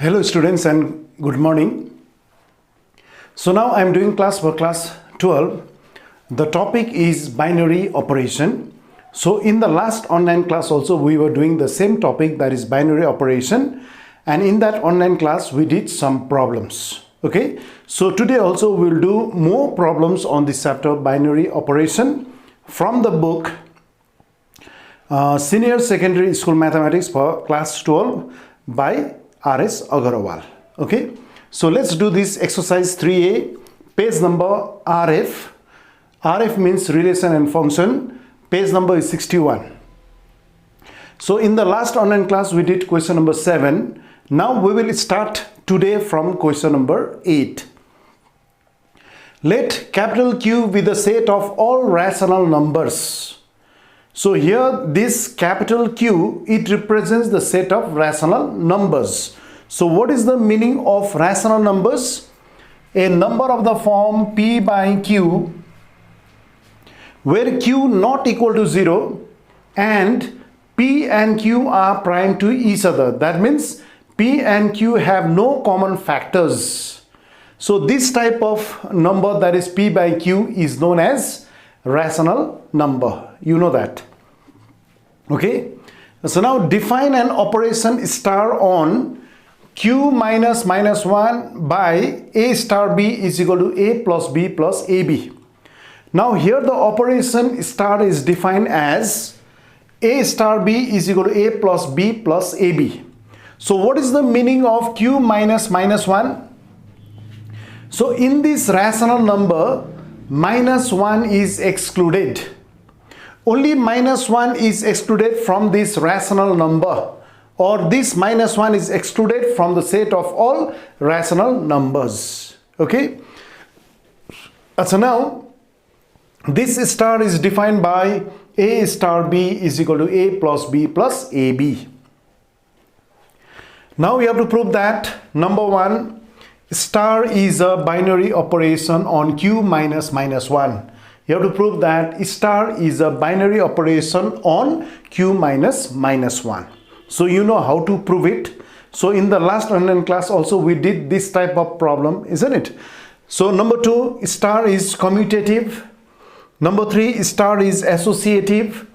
Hello students and good morning. So now I am doing class for class 12. The topic is binary operation. So in the last online class also we were doing the same topic, that is binary operation, and in that online class we did some problems. Okay, so today also we will do more problems on this chapter, binary operation, from the book Senior Secondary School Mathematics for class 12 by R.S. Agarwal. Okay, so let's do this exercise 3A, page number RF. RF means relation and function. Page number is 61. So in the last online class we did question number 7. Now we will start today from question number 8. Let capital Q be the set of all rational numbers. So here this capital Q, it represents the set of rational numbers. So what is the meaning of rational numbers? A number of the form P by Q, where Q not equal to 0 and P and Q are prime to each other. That means P and Q have no common factors. So this type of number, that is P by Q, is known as rational number. You know that. Okay. So now define an operation star on Q minus 1 by A star B is equal to A plus B plus AB. Now here the operation star is defined as A star B is equal to A plus B plus AB. So what is the meaning of Q minus 1? So in this rational number, minus 1 is excluded. Only minus 1 is excluded from this rational number, or this minus 1 is excluded from the set of all rational numbers. Okay. So now this star is defined by A star B is equal to A plus B plus AB. Now we have to prove that number 1, star is a binary operation on Q minus 1. You have to prove that star is a binary operation on Q minus 1. So you know how to prove it. So in the last online class also we did this type of problem, isn't it? So number 2, star is commutative. Number 3, star is associative.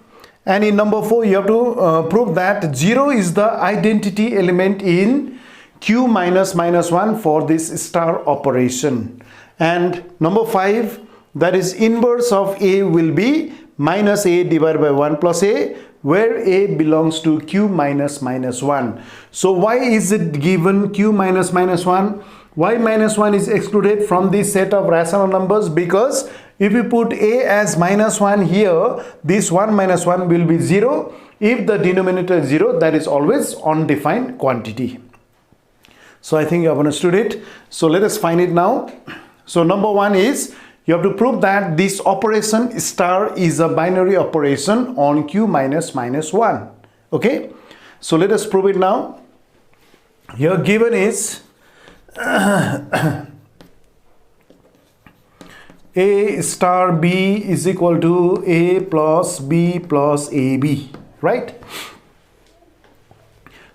And in number 4, you have to prove that 0 is the identity element in Q minus 1 for this star operation. And number 5, that is inverse of A will be minus A divided by 1 plus A, where A belongs to Q minus 1. So why is it given Q minus 1? Why minus 1 is excluded from this set of rational numbers? Because if you put A as minus 1 here, this 1 minus 1 will be 0. If the denominator is 0, that is always undefined quantity. So I think you have understood it. So let us find it now. So number 1 is, you have to prove that this operation star is a binary operation on Q minus 1. Okay. So let us prove it now. Here given is A star B is equal to A plus B plus AB, right?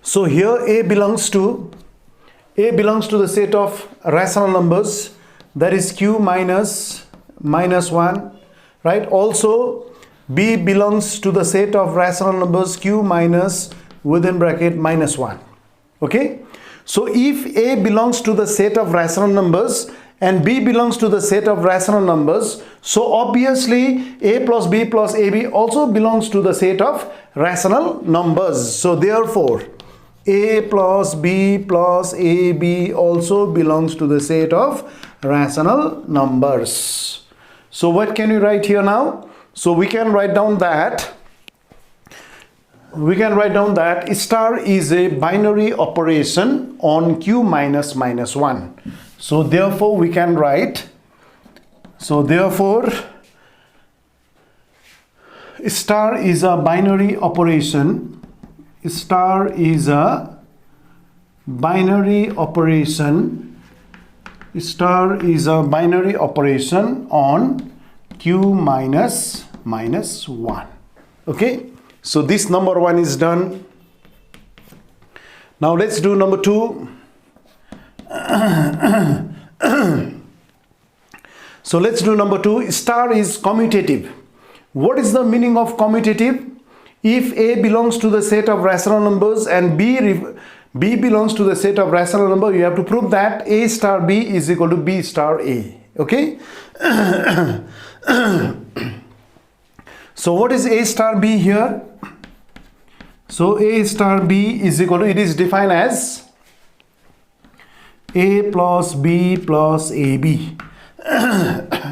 So here A belongs to the set of rational numbers, that is Q minus 1, right? Also B belongs to the set of rational numbers Q minus within bracket minus 1. Okay. So if A belongs to the set of rational numbers and B belongs to the set of rational numbers, so obviously A plus B plus AB also belongs to the set of rational numbers. So therefore A plus B plus AB also belongs to the set of rational numbers. So what can we write here now? So we can write down that star is a binary operation on Q minus 1. So therefore we can write, star is a binary operation. Star is a binary operation. Star is a binary operation on Q minus 1. Okay. So this number 1 is done. Now let's do number 2. So let's do number 2. Star is commutative. What is the meaning of commutative? If A belongs to the set of rational numbers and B belongs to the set of rational number, you have to prove that A star B is equal to B star A. Okay. So what is A star B here? So A star B is equal to, it is defined as A plus B plus AB.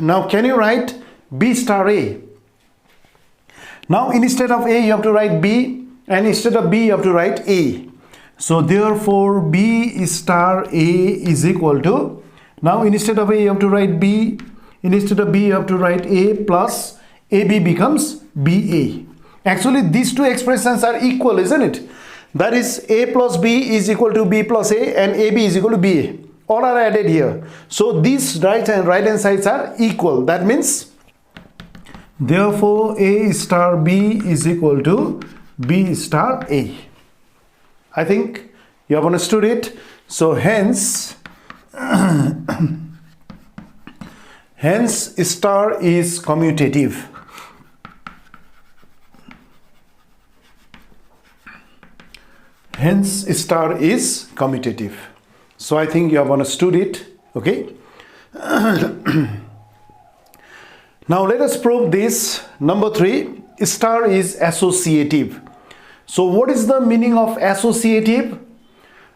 Now can you write B star A? Now instead of A you have to write B, and instead of B you have to write A. So therefore B star A is equal to, now instead of A you have to write B, instead of B you have to write A, plus AB becomes BA. Actually these two expressions are equal, isn't it? That is A plus B is equal to B plus A, and AB is equal to BA. All are added here. So these right hand sides are equal. That means therefore A star B is equal to B star A. I think you have understood it. So hence star is commutative. Hence star is commutative. So I think you have understood it. Okay. Now let us prove this. Number 3, star is associative. So what is the meaning of associative?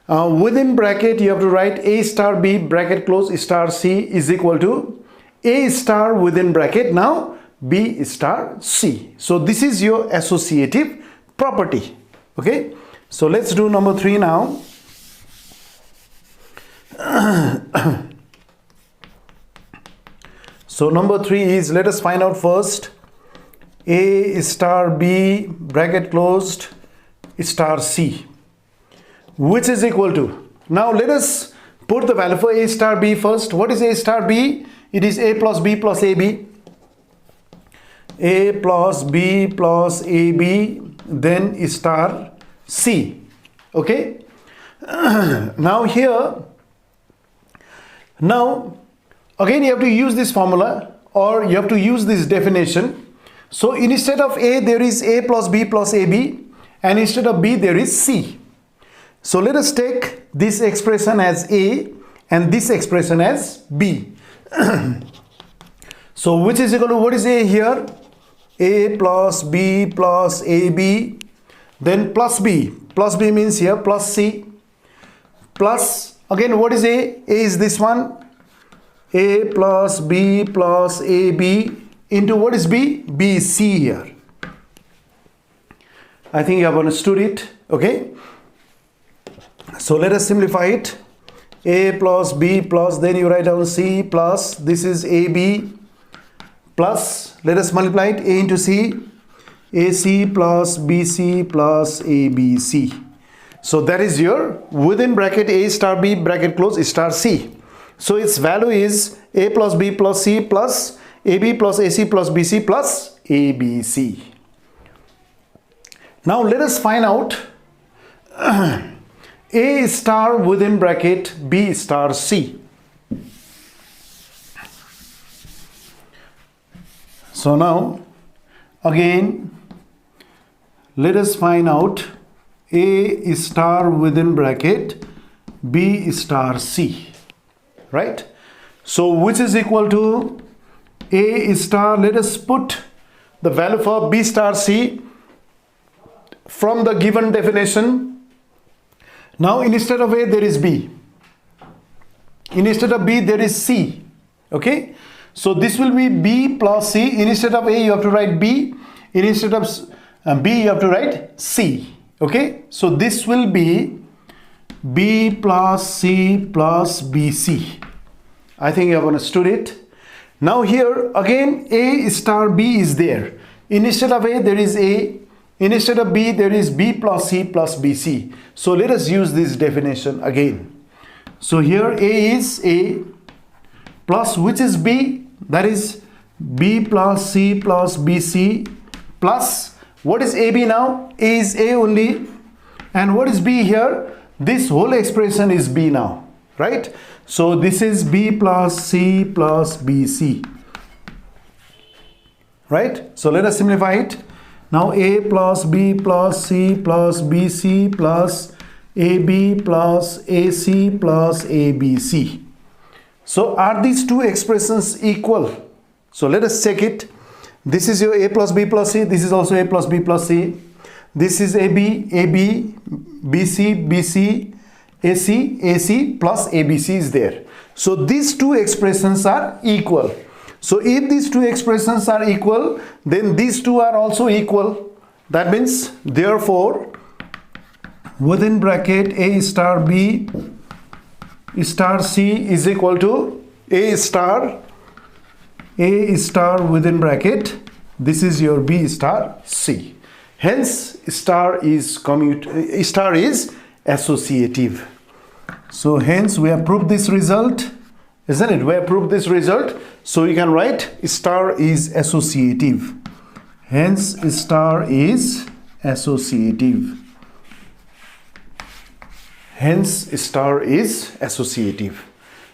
Within bracket you have to write A star B bracket close star C is equal to A star within bracket now B star C. So this is your associative property. Okay. So let's do number 3 now. So number 3 is, let us find out first A star B bracket closed star C, which is equal to, now let us put the value for A star B first. What is A star B? It is A plus B plus AB. A plus B plus AB, then star C. Okay. Now here, now again you have to use this formula, or you have to use this definition. So instead of A there is A plus B plus AB, and instead of B there is C. So let us take this expression as A and this expression as B. So which is equal to, what is A here? A plus B plus AB, then plus B. Plus B means here plus C, plus again what is A? A is this one, A plus B plus AB into what is B? B is C here. I think you have understood it. Okay. So let us simplify it. A plus B plus, then you write down C plus, this is AB, plus, let us multiply it, A into C, AC plus BC plus ABC. So that is your within bracket A star B bracket close star C. So its value is A plus B plus C plus AB plus AC plus BC plus ABC. Now let us find out A star within bracket B star C. So now again let us find out A star within bracket B star C, right? So which is equal to A star, let us put the value for B star C from the given definition. Now instead of A there is B, instead of B there is C. Okay, so this will be B plus C. Instead of A you have to write B, instead of B you have to write C. Okay, so this will be B plus C plus BC. I think you have understood it. Now here again A star B is there. Instead of A there is A, instead of B there is B plus C plus BC. So let us use this definition again. So here A is A plus which is B, that is B plus C plus BC plus what is AB now? A is A only, and what is B here? This whole expression is B now, right? So this is B plus C plus BC, right? So let us simplify it. Now A plus B plus C plus BC plus AB plus AC plus ABC. So are these two expressions equal? So let us check it. This is your A plus B plus C. This is also A plus B plus C. This is AB, AB, BC, BC, AC, AC plus ABC is there. So these two expressions are equal. So if these two expressions are equal, then these two are also equal. That means, therefore, within bracket A star B star C is equal to A star within bracket, this is your B star C. Hence star is associative. So hence we have proved this result, isn't it? We have proved this result. So you can write star is associative. Hence star is associative. Hence star is associative.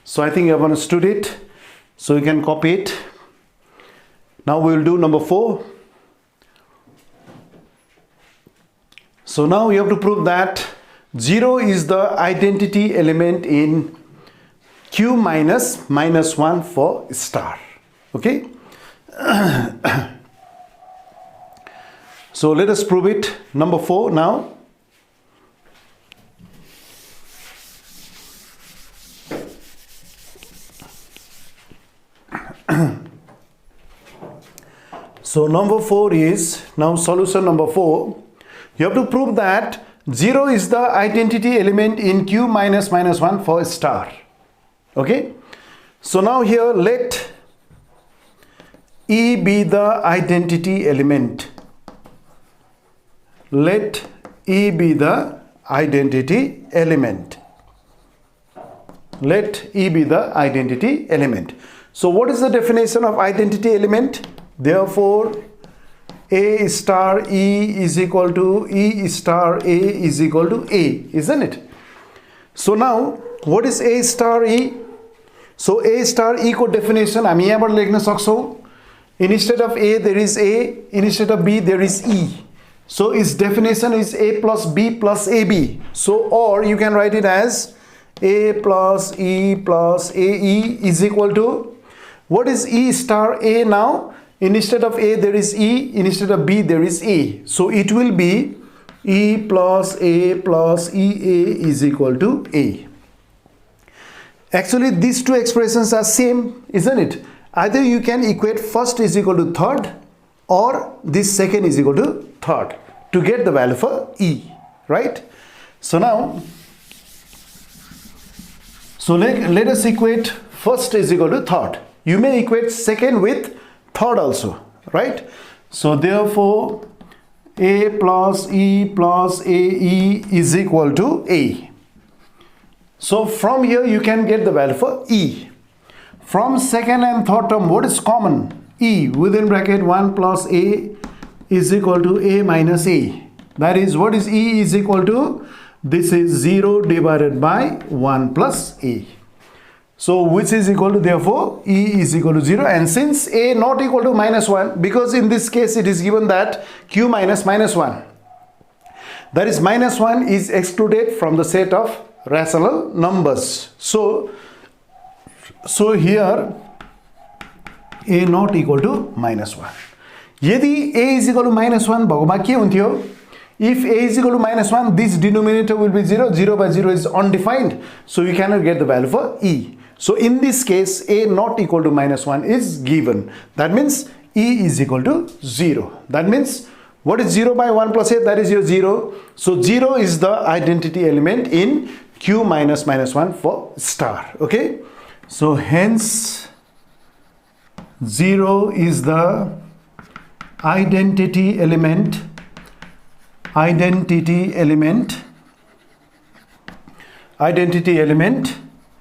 So I think you have understood it. So you can copy it. Now we will do number 4. So now you have to prove that 0 is the identity element in Q minus -1 for star. Okay. So let us prove it. Number 4 now. So number 4 is, now solution number 4, you have to prove that 0 is the identity element in Q minus -1 for star. Okay. So now here let E be the identity element. Let E be the identity element. Let E be the identity element. So what is the definition of identity element? Therefore, A star E is equal to E star A is equal to A, isn't it? So now, what is A star E? So A star E को definition हामी यहाँबाट लेख्न सक्छौं. Instead of A there is A, instead of B there is E. So its definition is A plus B plus AB. So or you can write it as A plus E plus AE is equal to, what is E star A now? Instead of A there is E, instead of B there is A. So it will be E plus A plus EA is equal to A. Actually these two expressions are same, isn't it? Either you can equate first is equal to third or this second is equal to third to get the value for E, right? So now, so let us equate first is equal to third. You may equate second with third also, right? So therefore A plus E plus AE is equal to A. So from here you can get the value for E. From second and third term, what is common? E within bracket 1 plus A is equal to A minus A. That is, what is E is equal to? This is 0 divided by 1 plus A. So which is equal to, therefore E is equal to 0, and since A not equal to -1, because in this case it is given that Q minus -1, that is -1 is excluded from the set of rational numbers. So here A not equal to -1. Yadi A is equal to -1 भएको भए के हुन्थ्यो? If A is equal to -1, this denominator will be 0. 0 by 0 is undefined, so you cannot get the value for E. So in this case, A not equal to -1 is given. That means E is equal to 0. That means what is 0 by 1 plus A? That is your 0. So 0 is the identity element in Q minus -1 for star. Okay. So hence 0 is the identity element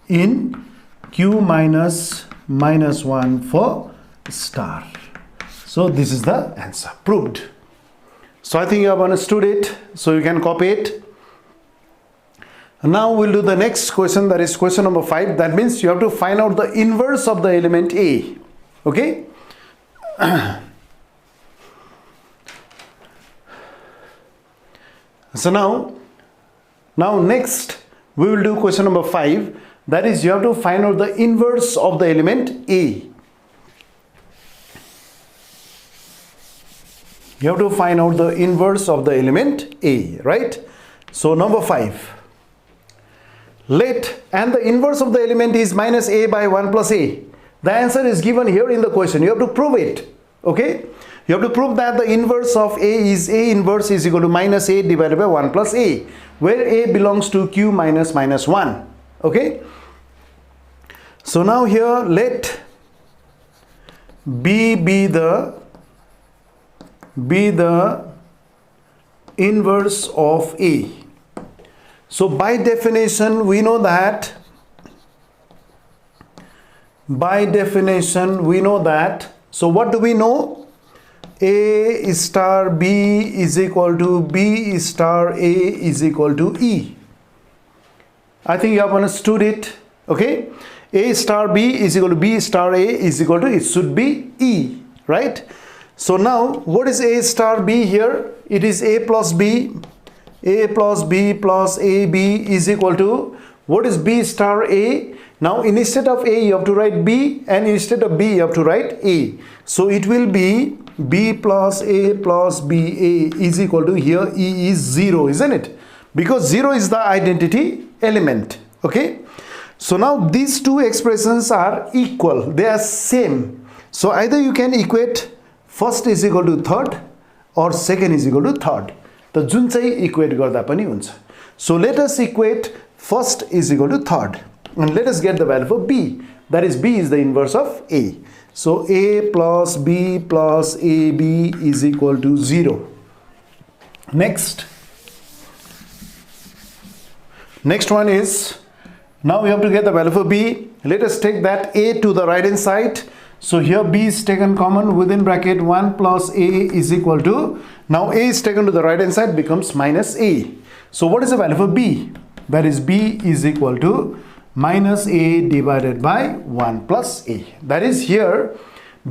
in Q minus -1 for star. So this is the answer, proved. So I think you have understood it, so you can copy it. Now we'll do the next question, that is question number 5. That means you have to find out the inverse of the element A. Okay. So now next we will do question number 5. That is, you have to find out the inverse of the element A. You have to find out the inverse of the element A, right? So number 5. And the inverse of the element is minus A by 1 plus A. The answer is given here in the question. You have to prove it. Okay? You have to prove that the inverse of A is A inverse is equal to minus A divided by 1 plus A, where A belongs to Q minus 1. Okay? So now here let B be the inverse of A. So by definition we know that so what do we know? A star B is equal to B star A is equal to E. I think you have understood it. Okay, A star B is equal to B star A is equal to, it should be E, right? So now what is A star B here? It is A plus B. A plus B plus AB is equal to, what is B star A? Now instead of A you have to write B, and instead of B you have to write A. So it will be B plus A is equal to, here E is 0, isn't it? Because 0 is the identity element. Okay. So now these two expressions are equal. They are same. So either you can equate first is equal to third or second is equal to third. The जुन चाहिँ equate गर्दा पनि हुन्छ. So let us equate first is equal to third, and let us get the value for B. That is, B is the inverse of A. So A plus B plus AB is equal to 0. Next one is, now we have to get the value for B. Let us take that A to the right hand side. So here B is taken common, within bracket 1 plus A is equal to, now A is taken to the right hand side, becomes minus A. So what is the value for B? That is, B is equal to minus A divided by 1 plus A. That is, here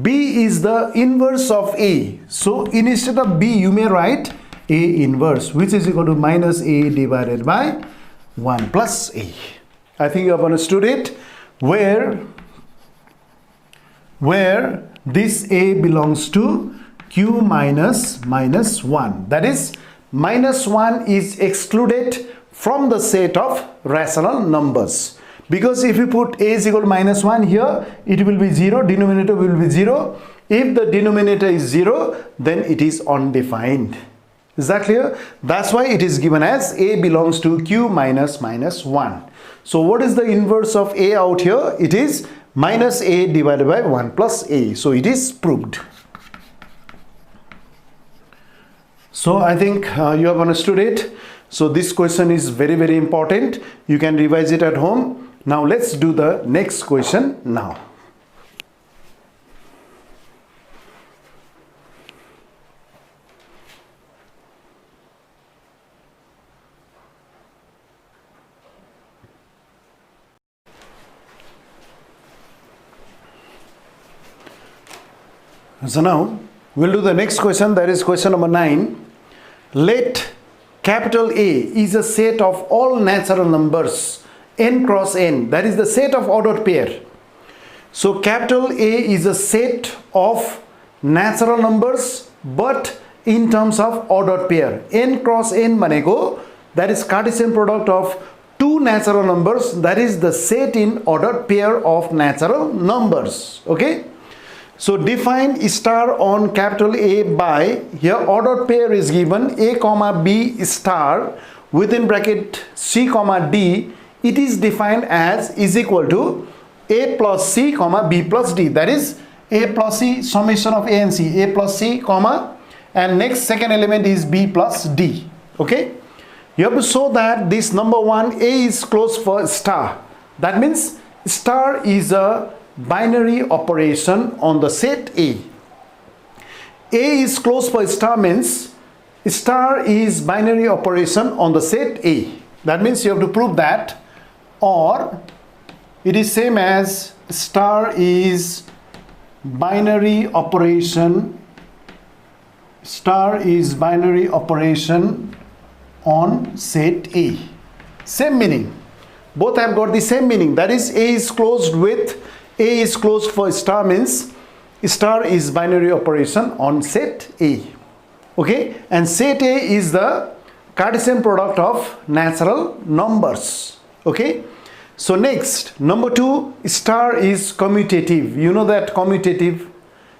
B is the inverse of A. So instead of B you may write A inverse, which is equal to minus A divided by 1 plus A. I think you have understood it, where this A belongs to Q minus 1. That is, minus 1 is excluded from the set of rational numbers. Because if you put A is equal to minus 1 here, it will be 0, denominator will be 0. If the denominator is 0, then it is undefined. Is that clear? That's why it is given as A belongs to Q minus 1. So what is the inverse of A out here? It is minus A divided by 1 plus A. So it is proved. So I think you have understood it. So this question is very, very important. You can revise it at home. Now let's do the next question now. So now we'll do the next question, that is question number 9. Let capital A is a set of all natural numbers n cross n, that is the set of ordered pair. So capital A is a set of natural numbers but in terms of ordered pair. N cross n भनेको, that is Cartesian product of two natural numbers, that is the set in ordered pair of natural numbers. Okay. So define star on capital A by, here ordered pair is given A comma B star within bracket C comma D. It is defined as is equal to A plus C comma B plus D. That is A plus C, summation of A and C, A plus C comma, and next second element is B plus D. Okay. You have to show that this number 1 A is closed for star. That means star is a binary operation on the set A. A is closed for star means star is binary operation on the set A. That means you have to prove that, or it is same as star is binary operation. Star is binary operation on set A. Same meaning. Both have got the same meaning. That is, A is closed with, A is closed for star means star is binary operation on set A. Okay, and set A is the Cartesian product of natural numbers. Okay, so next, number 2, star is commutative. You know that commutative,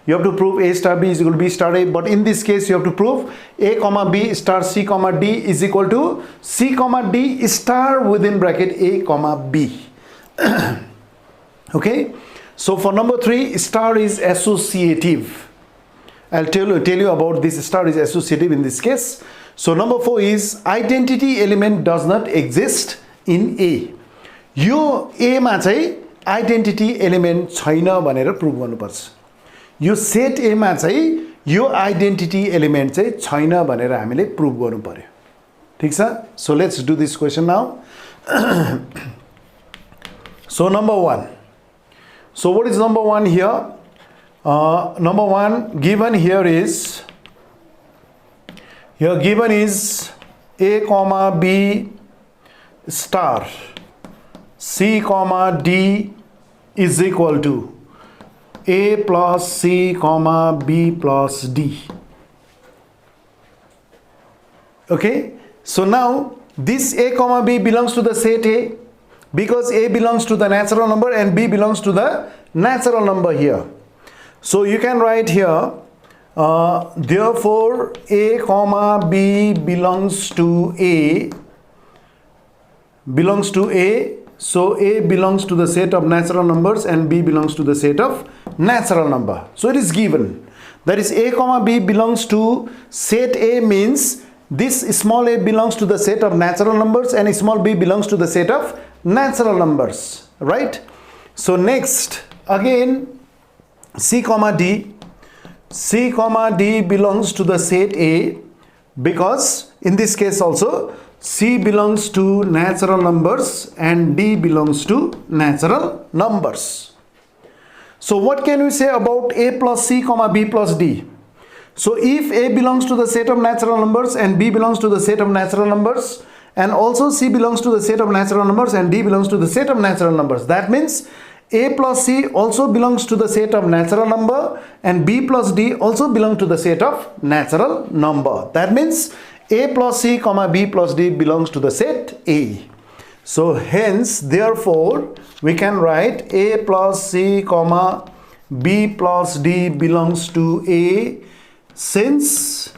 you have to prove A star B is equal to B star A, but in this case you have to prove A comma B star C comma D is equal to C comma D star within bracket A comma B. Okay, so for number 3, star is associative. I'll tell you about this. Star is associative in this case. So number 4 is identity element does not exist in A. Yo A मा चाहिँ identity element छैन भनेर प्रुभ गर्नुपर्छ. यो set A मा चाहिँ यो identity element चाहिँ छैन भनेर हामीले प्रुभ गर्नु पर्यो. ठीक छ? So let's do this question now. So number 1. So what is number 1 here? Number 1 given here is, given is A comma B star C comma D is equal to A plus C comma B plus D. Okay, so now this A comma B belongs to the set A because A belongs to the natural number and B belongs to the natural number here. So you can write here, therefore A comma B belongs to A, so A belongs to the set of natural numbers and B belongs to the set of natural number. So it is given. That is, A comma B belongs to set A means this small a belongs to the set of natural numbers and small b belongs to the set of natural numbers, right? So next, again, C comma D belongs to the set A because in this case also C belongs to natural numbers and D belongs to natural numbers. So what can we say about A plus C comma B plus D? So if A belongs to the set of natural numbers and B belongs to the set of natural numbers and also C belongs to the set of natural numbers and D belongs to the set of natural numbers, that means A plus C also belongs to the set of natural number and B plus D also belong to the set of natural number. That means A plus C comma B plus D belongs to the set A. So hence, therefore, we can write A plus C comma B plus D belongs to A since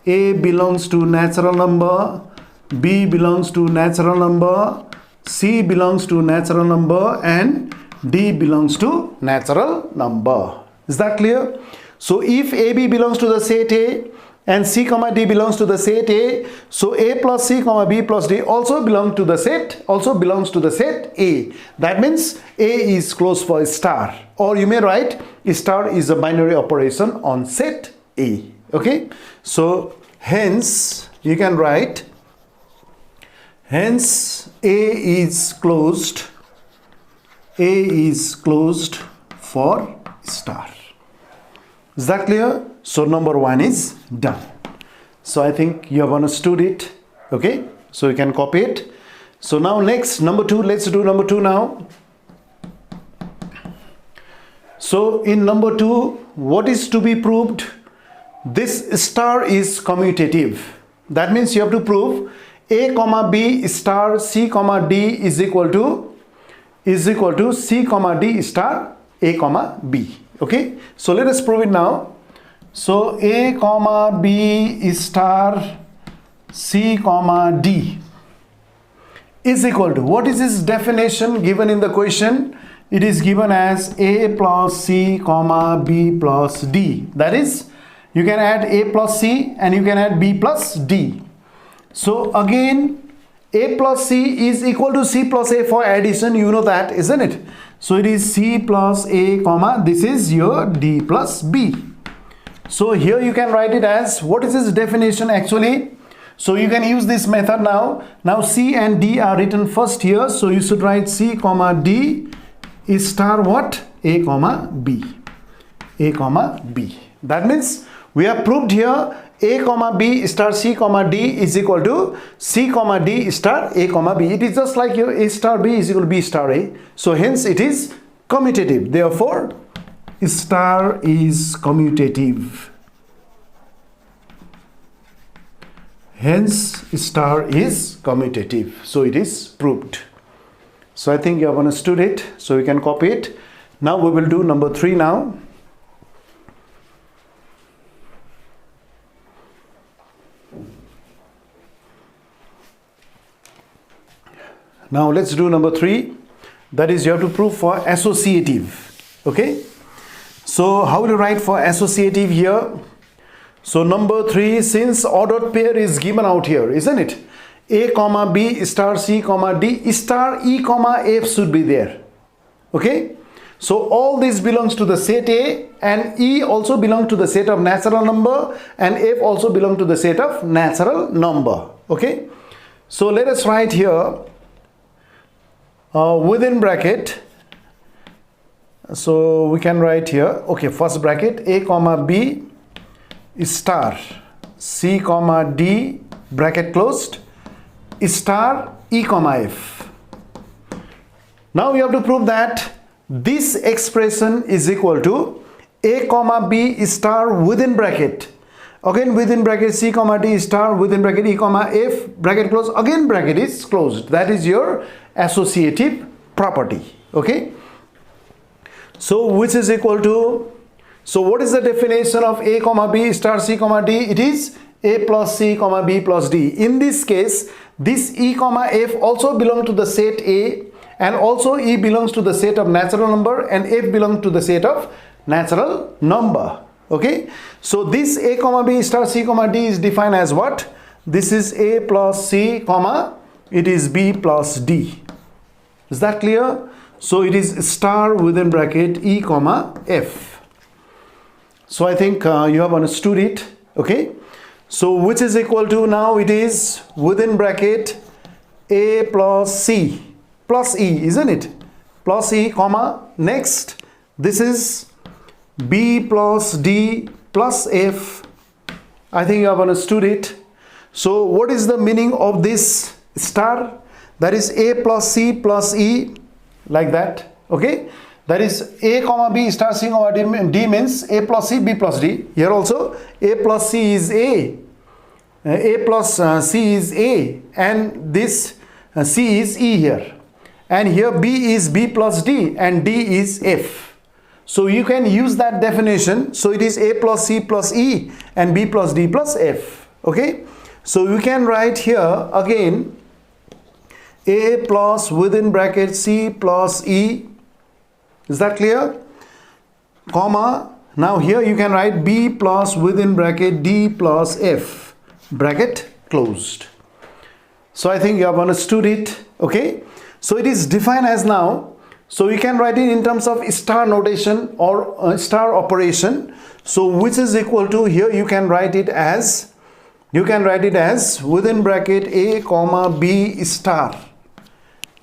A belongs to natural number, B belongs to natural number, C belongs to natural number and D belongs to natural number. Is that clear? So if AB belongs to the set A and C comma D belongs to the set A, so A plus C comma B plus D also belongs to the set A. That means A is closed for star, or you may write star is a binary operation on set A. Okay, so hence you can write hence A is closed for star. Is that clear? So number 1 is done. So I think you have understood it. Okay, so you can copy it. So now next, number 2, let's do number 2 now. So in number 2, what is to be proved? This star is commutative. That means you have to prove A comma B star C comma D is equal to C comma D star A comma B. Okay, so let us prove it now. So A comma B star C comma D is equal to, what is its definition given in the question? It is given as A plus C comma B plus D. That is, you can add A plus C and you can add B plus D. So again, A plus C is equal to C plus A for addition. You know that, isn't it? So it is C plus A comma, this is your D plus B. So here you can write it as, what is its definition actually? So you can use this method now. Now C and D are written first here. So you should write C comma D is star what? A comma B. A comma B. That means we have proved here A comma B star C comma D is equal to C comma D star A comma B. It is just like your A star B is equal to B star A. So hence it is commutative. Therefore, star is commutative. Hence star is commutative. So it is proved. So I think you have understood it. So you can copy it. Now we will do number 3 now. Now let's do number 3. That is, you have to prove for associative. Okay. So how will you write for associative here? So number 3, since ordered pair is given out here, isn't it? A comma B star C comma D star E comma F should be there. Okay. So all this belongs to the set A, and E also belongs to the set of natural number, and F also belongs to the set of natural number. Okay. So let us write here within bracket. So we can write here, okay, first bracket A comma B star C comma D bracket closed star E comma F. Now we have to prove that this expression is equal to A comma B star within bracket, again within bracket C comma D star within bracket E comma F bracket closed, again bracket is closed. That is your associative property. Okay. So which is equal to, so what is the definition of A comma B star C comma D? It is A plus C comma B plus D. In this case, this E comma F also belongs to the set A, and also E belongs to the set of natural number, and F belongs to the set of natural number. Okay. So this A comma B star C comma D is defined as what? This is A plus C comma, it is B plus D. Is that clear? So it is star within bracket E comma F. So I think you have understood it. Okay. So which is equal to, now it is within bracket A plus C plus E, isn't it? Plus E comma, next this is B plus D plus F. I think you have understood it. So what is the meaning of this star? That is A plus C plus E, like that. Okay. That is A comma B star C comma D means A plus C B plus D. Here also A plus C is A plus C is A, and this C is E here, and here B is B plus D, and D is F. So you can use that definition. So it is A plus C plus E and B plus D plus F. Okay. So you can write here again A plus within bracket C plus E. Is that clear? Comma. Now here you can write B plus within bracket D plus F bracket closed. So I think you have understood it. Okay. So it is defined as now. So you can write it in terms of star notation or star operation. So which is equal to, here you can write it as, within bracket A comma B star.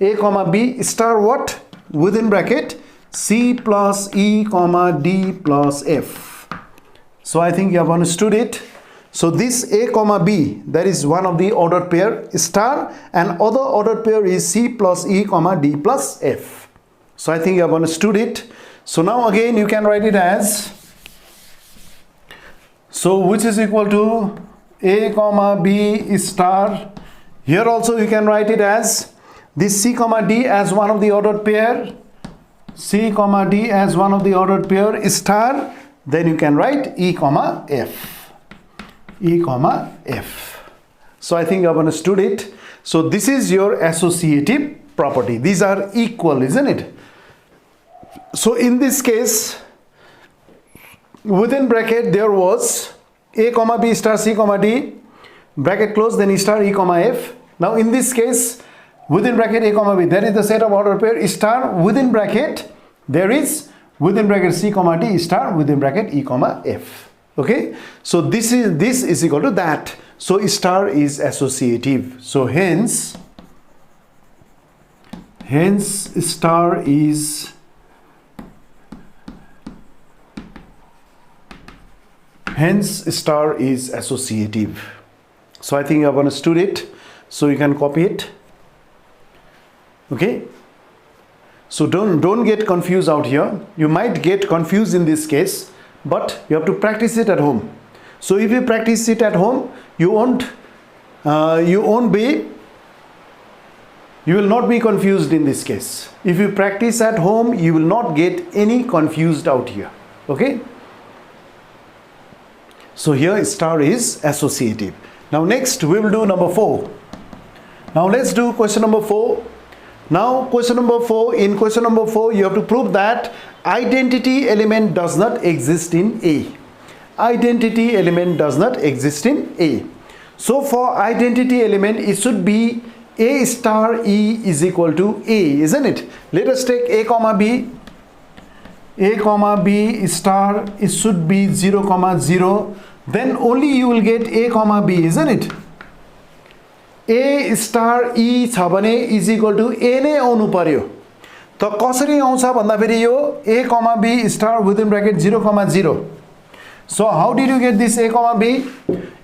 A comma B star what? Within bracket C plus E comma D plus F. So I think you have understood it. So this A comma B, that is one of the ordered pair star, and other ordered pair is C plus E comma D plus F. So I think you have understood it. So now again you can write it as, so which is equal to A comma B star. Here also you can write it as this C comma D as one of the ordered pair, C comma D as one of the ordered pair star. Then you can write E comma F. E comma F. So I think you have understood it. So this is your associative property. These are equal, isn't it? So in this case, within bracket there was A comma B star C comma D bracket closed, then star E comma F. Now in this case, within bracket A comma B, there is the set of ordered pair star, within bracket there is within bracket C comma D star within bracket E comma F. Okay. So this is equal to that. So star is associative. So hence star is associative. So I think you have understood it. So you can copy it. Okay. So don't get confused out here. You might get confused in this case, but you have to practice it at home. So if you practice it at home, you will not be confused in this case. If you practice at home, you will not get any confused out here. Okay. So here star is associative. Now next we will do number 4. Now let's do question number 4. Now question number 4, in question number 4 you have to prove that identity element does not exist in A. Identity element does not exist in A. So for identity element it should be A star E is equal to A, isn't it? Let us take A comma B. A comma B star, it should be 0 comma 0. Then only you will get A comma B, isn't it? A star E छ भने is equal to A नै आउनु पर्यो. त कसरी आउँछ भन्दा फेरि यो A comma B star within bracket 0 comma 0. So how did you get this A comma B?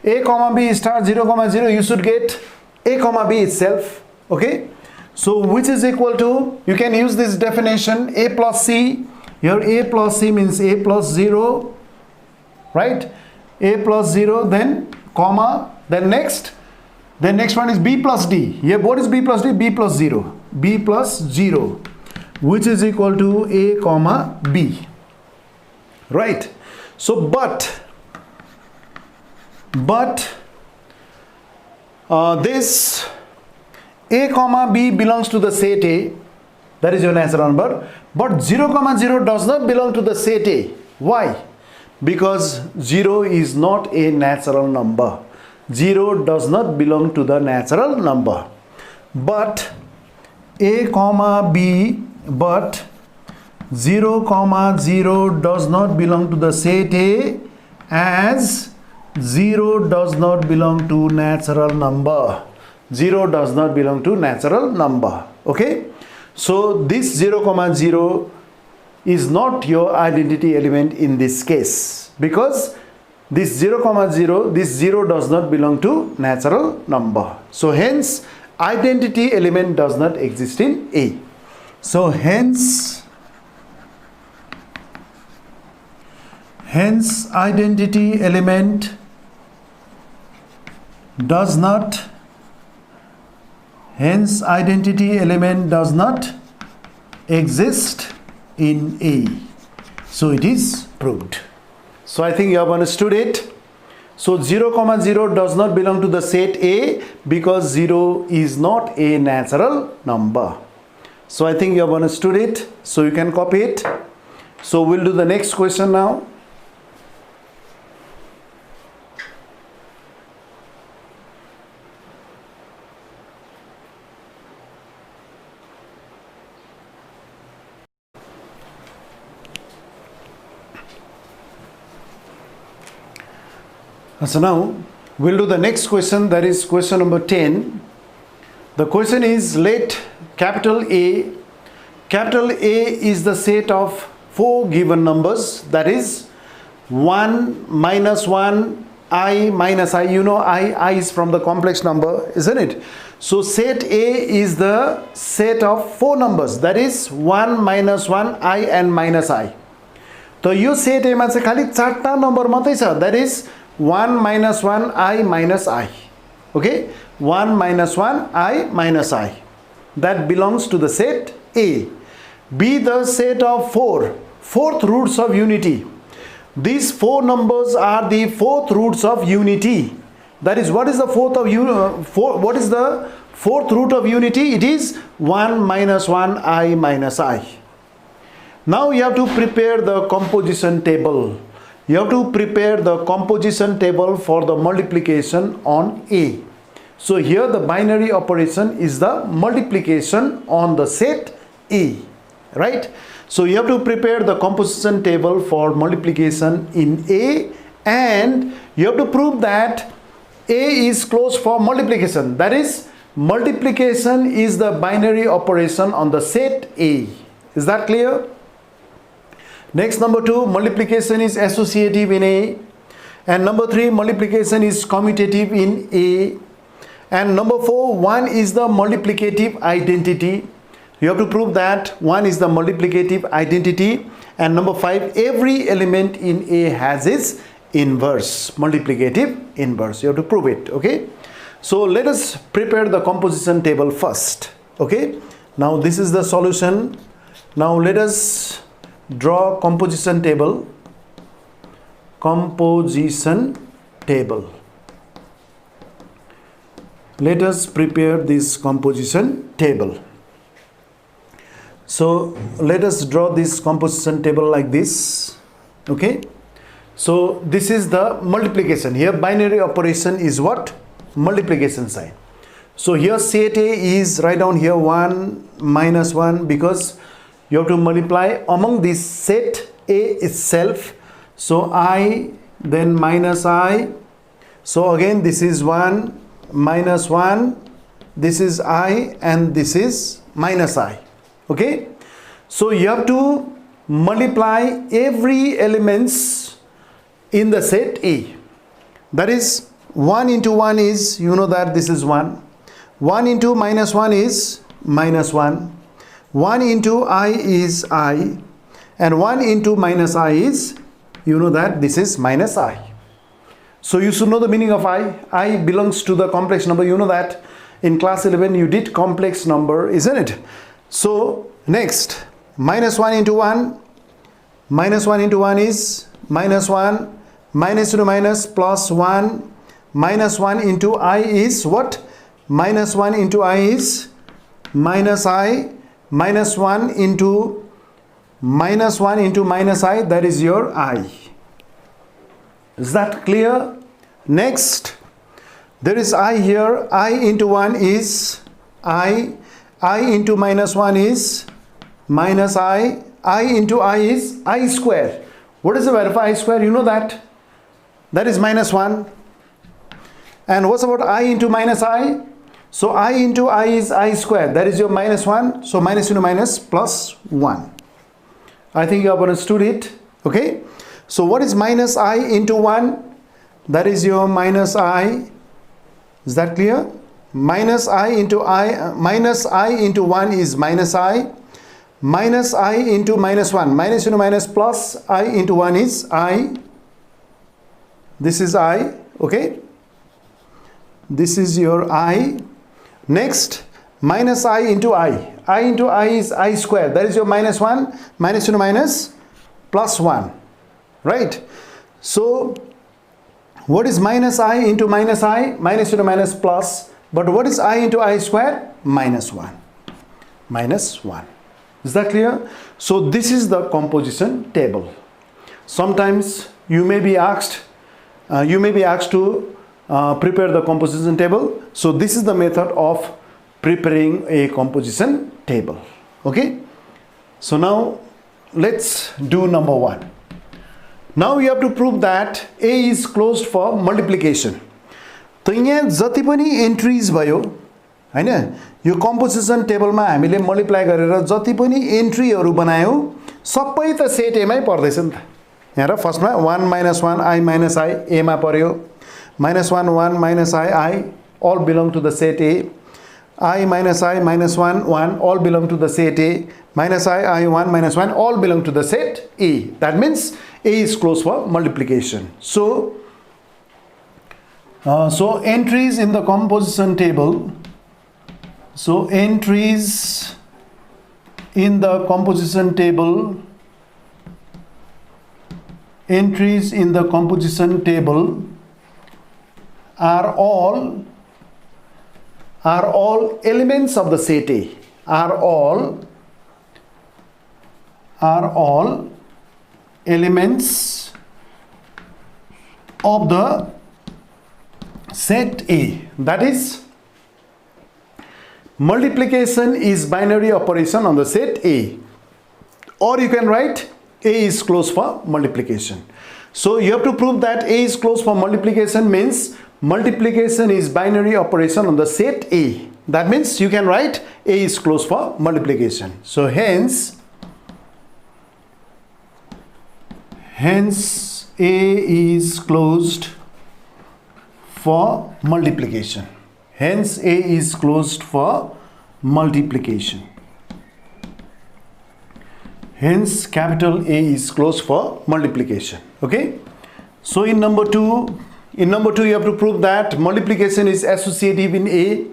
A comma B star 0 comma 0, you should get A comma B itself. Okay. So which is equal to, you can use this definition, A plus C. Here A plus C means A plus 0. Right. A plus 0, then comma, then next one is B plus D. Here what is B plus D? B plus 0. B plus 0, which is equal to A comma B. Right. So but this A comma B belongs to the set A, that is your natural number, but 0 comma 0 does not belong to the set A. Why? Because 0 is not a natural number. 0 does not belong to the natural number. But A comma B, but 0 comma 0 does not belong to the set A, as 0 does not belong to natural number. 0 does not belong to natural number. Okay. So this 0 comma 0 is not your identity element in this case, because this 0 comma 0, this 0 does not belong to natural number. So hence identity element does not exist in A. So hence identity element does not exist in A. So it is proved. So I think you have understood it. So 0 comma 0 does not belong to the set A because 0 is not a natural number. So I think you have understood it. So you can copy it. So we'll do the next question now. So now we'll do the next question, that is question number 10. The question is, let capital A is the set of 4 given numbers, that is 1 minus 1 I minus I. You know I is from the complex number, isn't it? So set A is the set of 4 numbers, that is 1 minus 1 I and minus I. So yo set A मा चाहिँ खाली 4टा number मात्रै छ, that is 1 minus 1 I minus I. Okay, 1 minus 1 I minus I, that belongs to the set A. B the set of 4th roots of unity. These 4 numbers are the 4th roots of unity. That is, what is the fourth root of unity? It is 1 minus 1 I minus I. Now you have to prepare the composition table. You have to prepare the composition table for the multiplication on A. So here the binary operation is the multiplication on the set A, right? So you have to prepare the composition table for multiplication in A, and you have to prove that A is closed for multiplication. That is, multiplication is the binary operation on the set A. Is that clear? Next, number 2, multiplication is associative in A. And number 3, multiplication is commutative in A. And number 4, 1 is the multiplicative identity. You have to prove that 1 is the multiplicative identity. And number 5, every element in A has its inverse, multiplicative inverse. You have to prove it, okay? So let us prepare the composition table first, okay? Now this is the solution. Now let us draw composition table. Composition table. Let us prepare this composition table. So let us draw this composition table like this, okay? So this is the multiplication. Here binary operation is what? Multiplication sign. So here set A is, write down here 1 minus 1, because you have to multiply among this set A itself. So I, then minus I. So again this is 1 minus 1, this is I, and this is minus I, okay? So you have to multiply every elements in the set A. That is, 1 into 1 is, you know that this is 1. 1 into minus 1 is minus 1. 1 into I is I. And 1 into minus I is, you know that this is minus I. So you should know the meaning of I. I belongs to the complex number. You know that in class 11 you did complex number, isn't it? So next, minus 1 into 1. Minus 1 into 1 is minus 1. Minus into minus plus 1. Minus 1 into I is what? Minus 1 into I is minus I. Minus 1 into minus I, that is your I. Is that clear? Next, there is I here. I into 1 is I. I into minus 1 is minus I. I into I is I square. What is the value of I square? You know that. That is minus 1. And what's about I into minus I? So I into I is I square. That is your minus 1. So minus into minus plus 1. I think you have understood it. Okay. So what is minus I into 1? That is your minus I. Is that clear? Minus I into I. Minus I into 1 is minus I. Minus I into minus 1. Minus into minus plus I into 1 is I. This is I. Okay. This is your I. Next, minus I into I. I into I is I square. That is your minus 1. Minus into minus plus 1. Right? So, what is minus I into minus I? Minus into minus plus. But what is I into I square? Minus 1. Minus 1. Is that clear? So, this is the composition table. Sometimes you may be asked to prepare the composition table. So this is the method of preparing a composition table. Okay. So now let's do number 1. Now you have to prove that A is closed for multiplication. So यहाँ जति पनि entries भयो हैन, यो composition table मा हामीले multiply गरेर जति पनि entry हरु बनायौ सबै त set A मै पर्दैछ नि त। यहाँ र फर्स्ट मा 1 minus 1 I minus I A मा पर्यो। Minus 1 1 minus I all belong to the set A. I minus 1 1 all belong to the set A. Minus I 1 minus 1 all belong to the set A. That means A is closed for multiplication. So entries in the composition table. So entries in the composition table. Entries in the composition table are all elements of the set A. Are all elements of the set A. That is, multiplication is binary operation on the set A. Or you can write A is closed for multiplication. So you have to prove that A is closed for multiplication means multiplication is binary operation on the set A. That means you can write A is closed for multiplication. So hence A is closed for multiplication. Hence A is closed for multiplication. Hence capital A is closed for multiplication. Okay. So in number 2 you have to prove that multiplication is associative in A.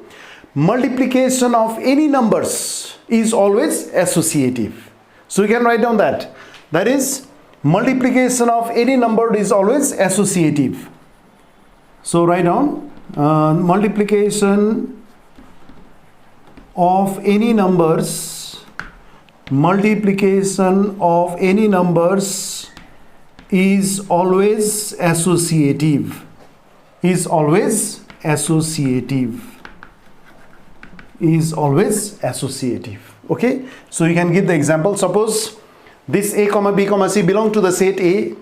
Multiplication of any numbers is always associative. So you can write down that. That is, multiplication of any number is always associative. So write down multiplication of any numbers. Multiplication of any numbers is always associative. Is always associative. Is always associative. Okay, so you can give the example. Suppose this A comma B comma C belong to the set A.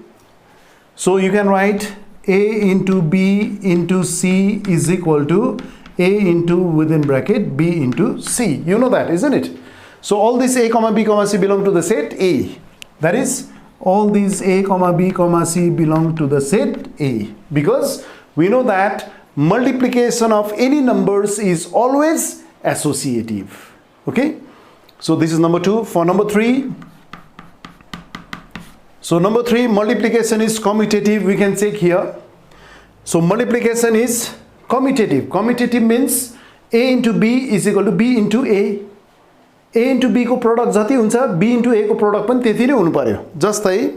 So you can write A into B into C is equal to A into within bracket B into C. You know that, isn't it? So all this A comma B comma C belong to the set A. That is, all these A comma B comma C belong to the set A, because we know that multiplication of any numbers is always associative. Okay, so this is number 2. For number 3, so number 3, multiplication is commutative. We can check here. So multiplication is commutative. Commutative means A into B is equal to B into A. A into B को product जति हुन्छ B into A को product पनि त्यति नै हुनु पर्यो. जस्तै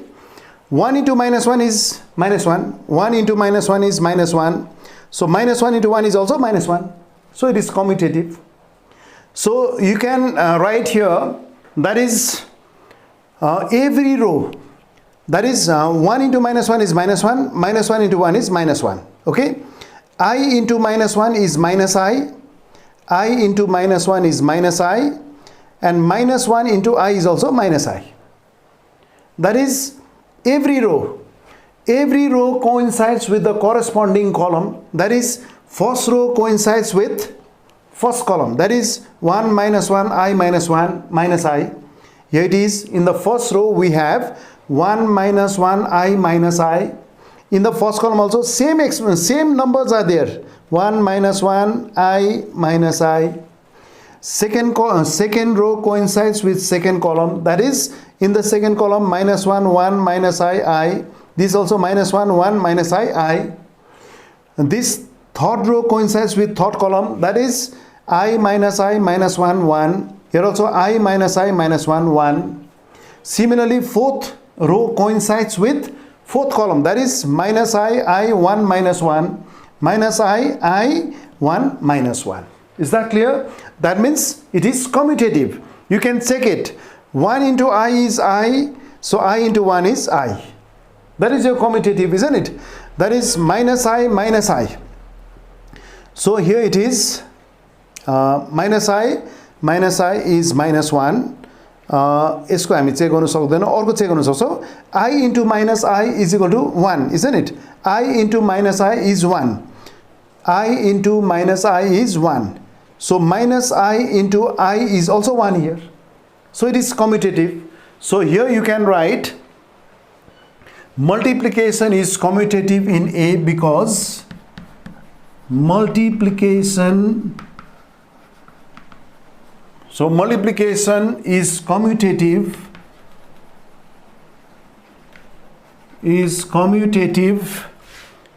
1 into minus 1 is minus 1. 1 into minus 1 is minus 1. So minus 1 into 1 is also minus 1. So it is commutative. So you can write here, that is every row, that is 1 into minus 1 is minus 1, minus 1 into 1 is minus 1. Okay, I into minus 1 is minus I into minus 1 is minus I, and minus 1 into I is also minus I. That is, every row coincides with the corresponding column. That is, first row coincides with first column. That is 1 minus 1 I minus 1 minus I. Here it is, in the first row we have 1 minus 1 I minus I. In the first column also same numbers are there. 1 minus 1 I minus I. Second row coincides with second column. That is, in the second column minus 1 1 minus I. This also minus 1 1 minus I. And this third row coincides with third column. That is I minus 1 1. Here also I minus 1 1. Similarly, fourth row coincides with fourth column. That is minus I 1 minus 1 minus I 1 minus 1. Is that clear? That means it is commutative. You can check it. 1 into I is I, so I into 1 is I. That is your commutative, isn't it? That is minus I minus I. So here it is minus I is minus 1. यसको हामी check गर्न सक्दैन. अर्को check गर्न सक्छौं. I into minus I is equal to 1, isn't it? I into minus I is 1. I into minus I is 1. So minus I into I is also 1 here. So it is commutative. So here you can write multiplication is commutative in A because multiplication is commutative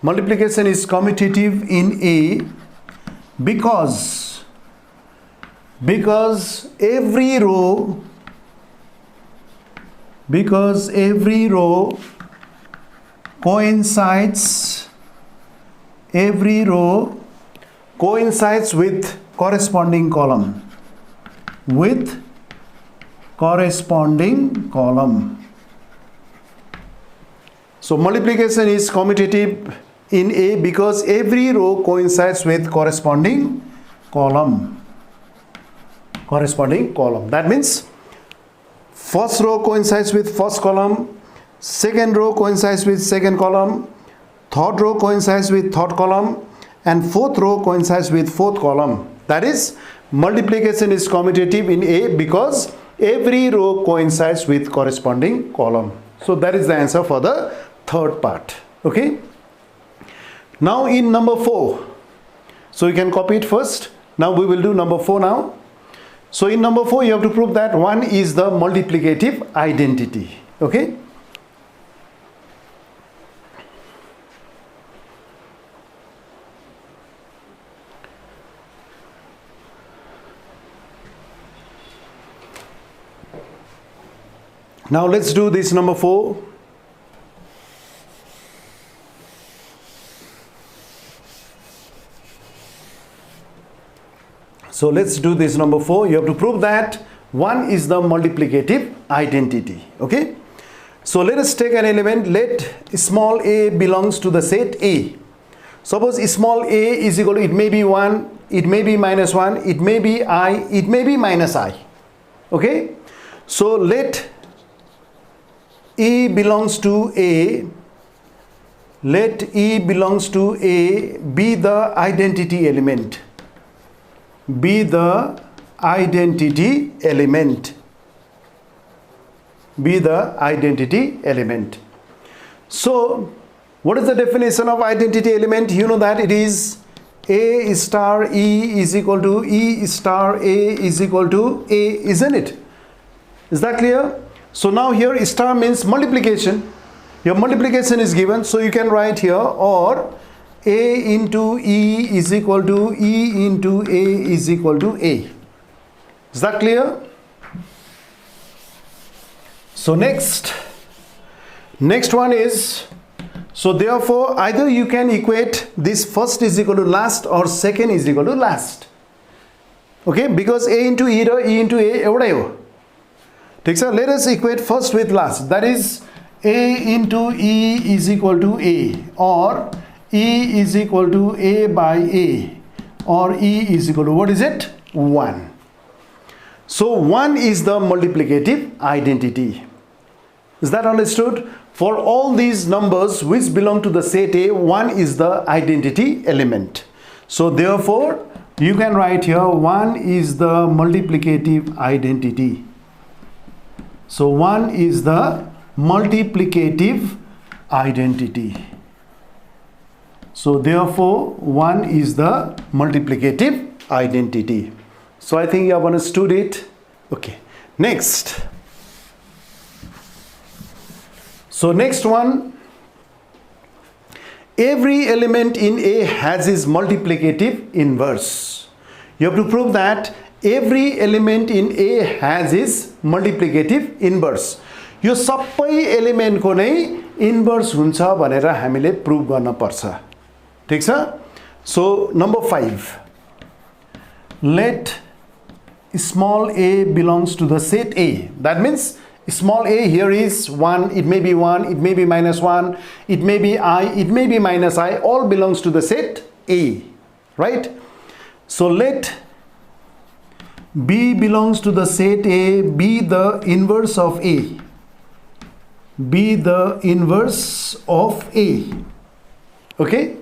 multiplication is commutative in A because every row coincides with corresponding column. So multiplication is commutative in A because every row coincides with corresponding column. That means first row coincides with first column, second row coincides with second column, third row coincides with third column, and fourth row coincides with fourth column. That is, multiplication is commutative in A because every row coincides with corresponding column. So that is the answer for the third part. Okay. Now in number 4, so you can copy it first. Now we will do number 4 now. So in number 4 you have to prove that 1 is the multiplicative identity. Okay. Now let's do this number 4. So let's do this number 4. You have to prove that 1 is the multiplicative identity. Okay. So let us take an element. Let small a belongs to the set A. Suppose small a is equal to, it may be 1, it may be minus 1, it may be I, it may be minus I. Okay. So let E belongs to A. Let E belongs to A be the identity element. Be the identity element. Be the identity element. So what is the definition of identity element? You know that it is A star E is equal to E star A is equal to A, isn't it? Is that clear? So now here star means multiplication. Your multiplication is given, so you can write here, or A into E is equal to E into A is equal to A. Is that clear? So next one is, so therefore either you can equate this first is equal to last or second is equal to last. Okay, because A into E or E into A every. Let us equate first with last. That is, A into E is equal to A, or E is equal to A by A, or E is equal to, what is it? 1. So 1 is the multiplicative identity. Is that understood? For all these numbers which belong to the set A, 1 is the identity element. So therefore you can write here 1 is the multiplicative identity. So 1 is the multiplicative identity. So therefore 1 is the multiplicative identity. So I think you have understood it. Okay. Next. So next one. Every element in A has its multiplicative inverse. You have to prove that every element in A has its multiplicative inverse. यो सबै element को नै inverse हुन्छ भनेर हामीले प्रुभ गर्न पर्छ. ठीक छ? So number 5. Let small a belongs to the set A. That means small a here is 1, it may be 1, it may be minus 1, it may be I, it may be minus I, all belongs to the set A, right? So let B belongs to the set A, be the inverse of A. Be the inverse of A. Okay?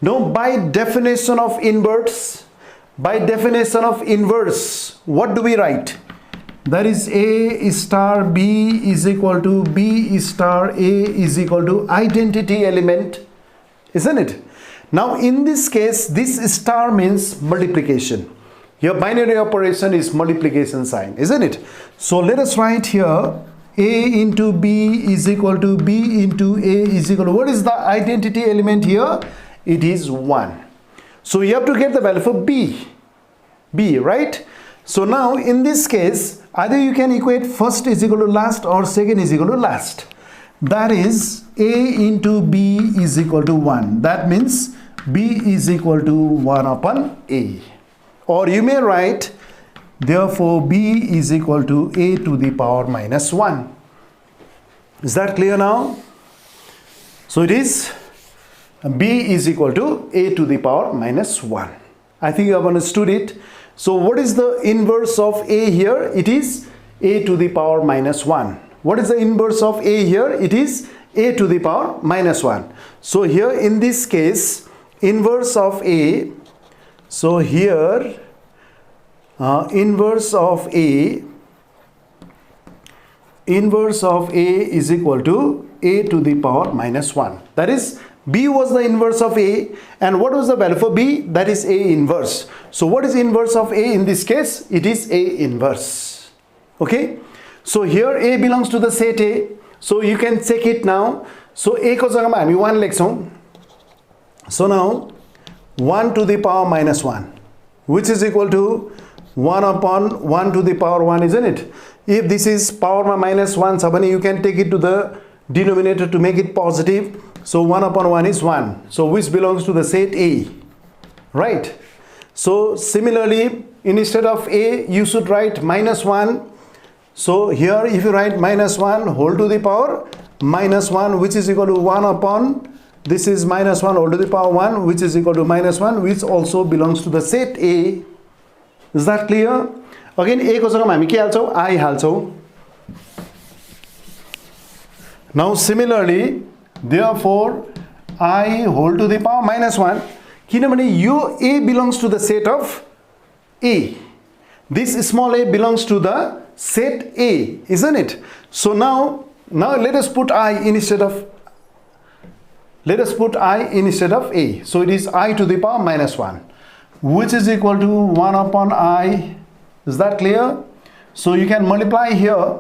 Now by definition of inverse, what do we write? That is A star B is equal to B star A is equal to identity element, isn't it? Now in this case, this star means multiplication. Your binary operation is multiplication sign, isn't it? So let us write here A into B is equal to B into A is equal to, what is the identity element here? It is 1. So you have to get the value for B, right? So now in this case, either you can equate first is equal to last or second is equal to last. That is A into B is equal to 1. That means B is equal to 1 upon A. Or you may write, therefore B is equal to A to the power minus 1. Is that clear now? So it is B is equal to A to the power minus 1. I think you have understood it. So what is the inverse of A here? It is A to the power minus 1. What is the inverse of A here? It is A to the power minus 1. So here in this case, inverse of A. So here inverse of A is equal to A to the power minus 1. That is, B was the inverse of A, and what was the value for B? That is A inverse. So what is inverse of A in this case? It is A inverse. Okay, so here A belongs to the set A, so you can check it now. So A ko jagama hami 1 lekhchau. So now 1 to the power minus 1, which is equal to 1 upon 1 to the power 1, isn't it? If this is power minus 1, you can take it to the denominator to make it positive. So 1 upon 1 is 1. So which belongs to the set A, right? So similarly, instead of A, you should write minus 1. So here if you write minus 1 whole to the power minus 1, which is equal to 1 upon, this is minus 1 whole to the power 1, which is equal to minus 1, which also belongs to the set A. Is that clear? Again, A ko jagama hami ke halchau? I halchau. Now similarly, therefore I whole to the power minus 1, kinabhane yo A belongs to the set of A. This small a belongs to the set A, isn't it? So now let us put I instead of A. So it is I to the power minus 1, which is equal to 1 upon I. Is that clear? So you can multiply here.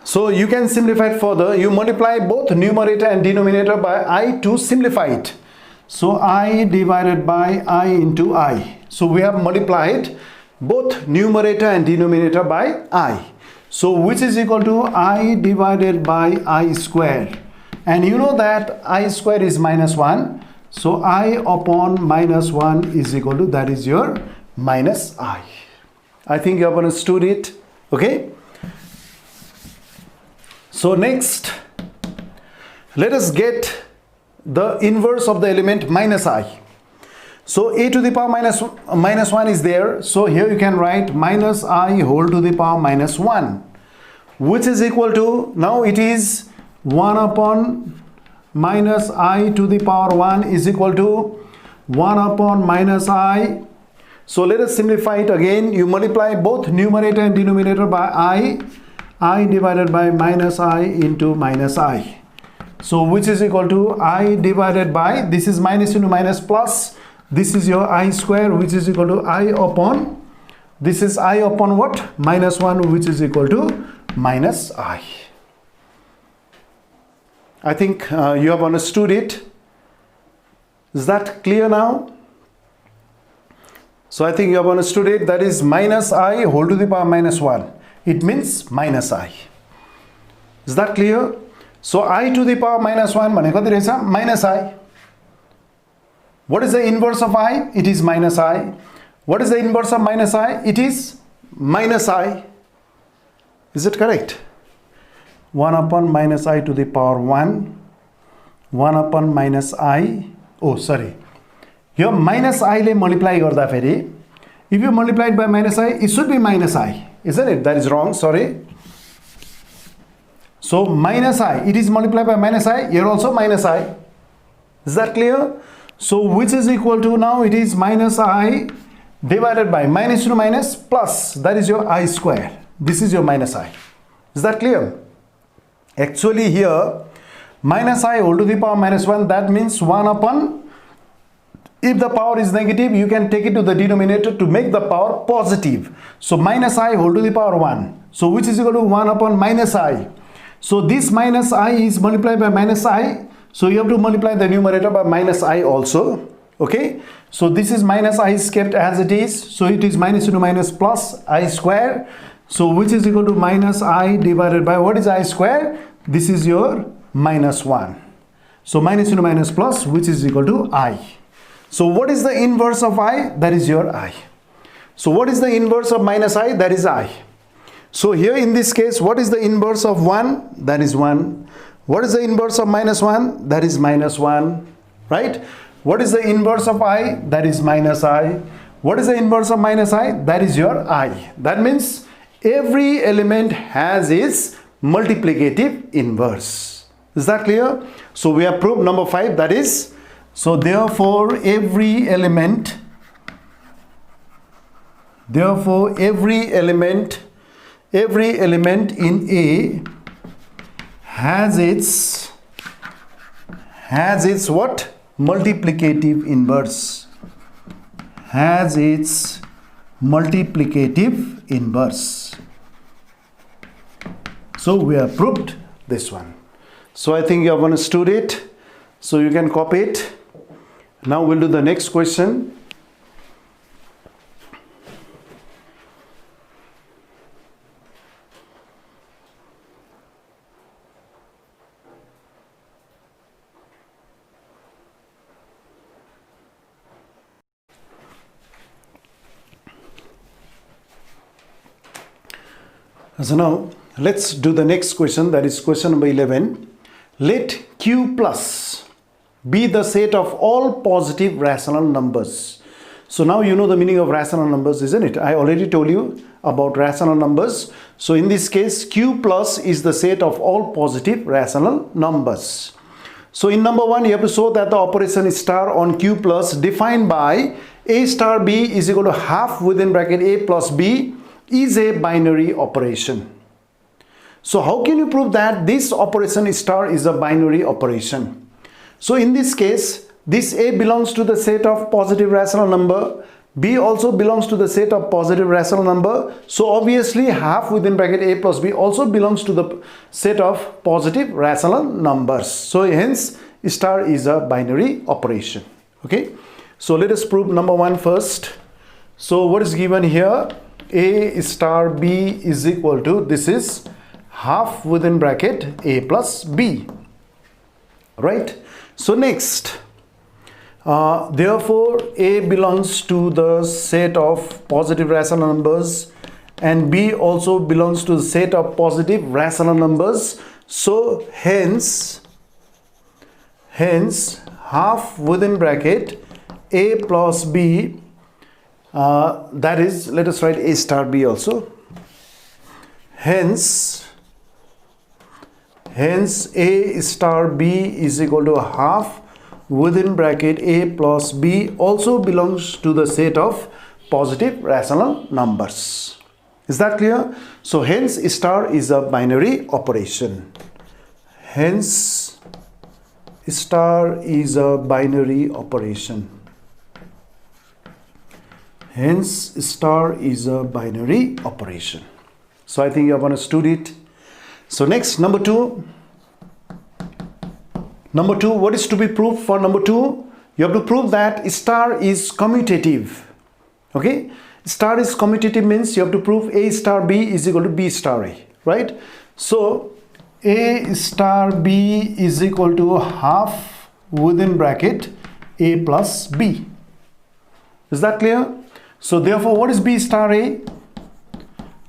So you can simplify it further. You multiply both numerator and denominator by I to simplify it. So I divided by I into I. So we have multiplied both numerator and denominator by I. So which is equal to I divided by I square. And you know that I square is minus 1. So I upon minus 1 is equal to, that is your minus I. I think you have understood it. Okay. So next, let us get the inverse of the element minus I. So A to the power minus 1 is there. So here you can write minus I whole to the power minus 1, which is equal to, now it is 1 upon minus I to the power 1 is equal to 1 upon minus I. So let us simplify it again. You multiply both numerator and denominator by I divided by minus I into minus I. So which is equal to I divided by, this is minus into minus plus, this is your I square, which is equal to I upon, this is I upon what? Minus 1, which is equal to minus I. I think you have understood it. Is that clear now? So I think you have understood it. That is minus I whole to the power minus 1. It means minus I. Is that clear? So I to the power minus 1 minus I. What is the inverse of I? It is minus I. What is the inverse of minus I? It is minus I. Is it correct? 1 upon minus I to the power 1. 1 upon minus I. Oh, sorry. Here minus I le multiply garda feri. If you multiply it by minus I, it should be minus I. Isn't it? That is wrong. Sorry. So minus I. It is multiplied by minus I. Here also minus I. Is that clear? So which is equal to, now it is minus I divided by minus to minus plus. That is your I square. This is your minus I. Is that clear? Actually here minus I whole to the power minus 1, that means 1 upon, if the power is negative, you can take it to the denominator to make the power positive. So minus I whole to the power 1. So which is equal to 1 upon minus I. So this minus I is multiplied by minus I. So you have to multiply the numerator by minus I also. Okay. So this is minus I is kept as it is. So it is minus into minus plus I square. So which is equal to minus I divided by, what is I square? This is your minus 1. So minus into minus plus, which is equal to I. So what is the inverse of I? That is your I. So what is the inverse of minus I? That is I. So here in this case, what is the inverse of 1? That is 1. What is the inverse of minus 1? That is minus 1. Right? What is the inverse of I? That is minus I. What is the inverse of minus I? That is your I. That means every element has its multiplicative inverse. Is that clear? So we have proved number 5, that is So therefore every element in A has its what? Multiplicative inverse. Has its multiplicative inverse. So we have proved this one. So I think you have understood it. So you can copy it. Now we'll do the next question. So now let's do the next question, that is question number 11. Let Q plus be the set of all positive rational numbers. So now you know the meaning of rational numbers, isn't it? I already told you about rational numbers. So in this case, Q plus is the set of all positive rational numbers. So in number 1, you have to show that the operation star on Q plus defined by A star B is equal to half within bracket A plus B is a binary operation. So how can you prove that this operation star is a binary operation? So in this case, this A belongs to the set of positive rational number, B also belongs to the set of positive rational number. So obviously half within bracket A plus B also belongs to the set of positive rational numbers. So hence star is a binary operation. Okay, so let us prove number 1 first. So what is given here? A star B is equal to, this is half within bracket A plus B, right? So next, therefore A belongs to the set of positive rational numbers and B also belongs to the set of positive rational numbers. So hence half within bracket A plus B, that is, let us write A star B also. Hence A star B is equal to half within bracket A plus B also belongs to the set of positive rational numbers. Is that clear? So hence star is a binary operation. Hence star is a binary operation. Hence star is a binary operation. So I think you have understood it. So next, number 2. Number 2, what is to be proved for number 2? You have to prove that star is commutative. Okay, star is commutative means you have to prove A star B is equal to B star A, right? So A star B is equal to half within bracket A plus B. Is that clear? So therefore, what is B star A?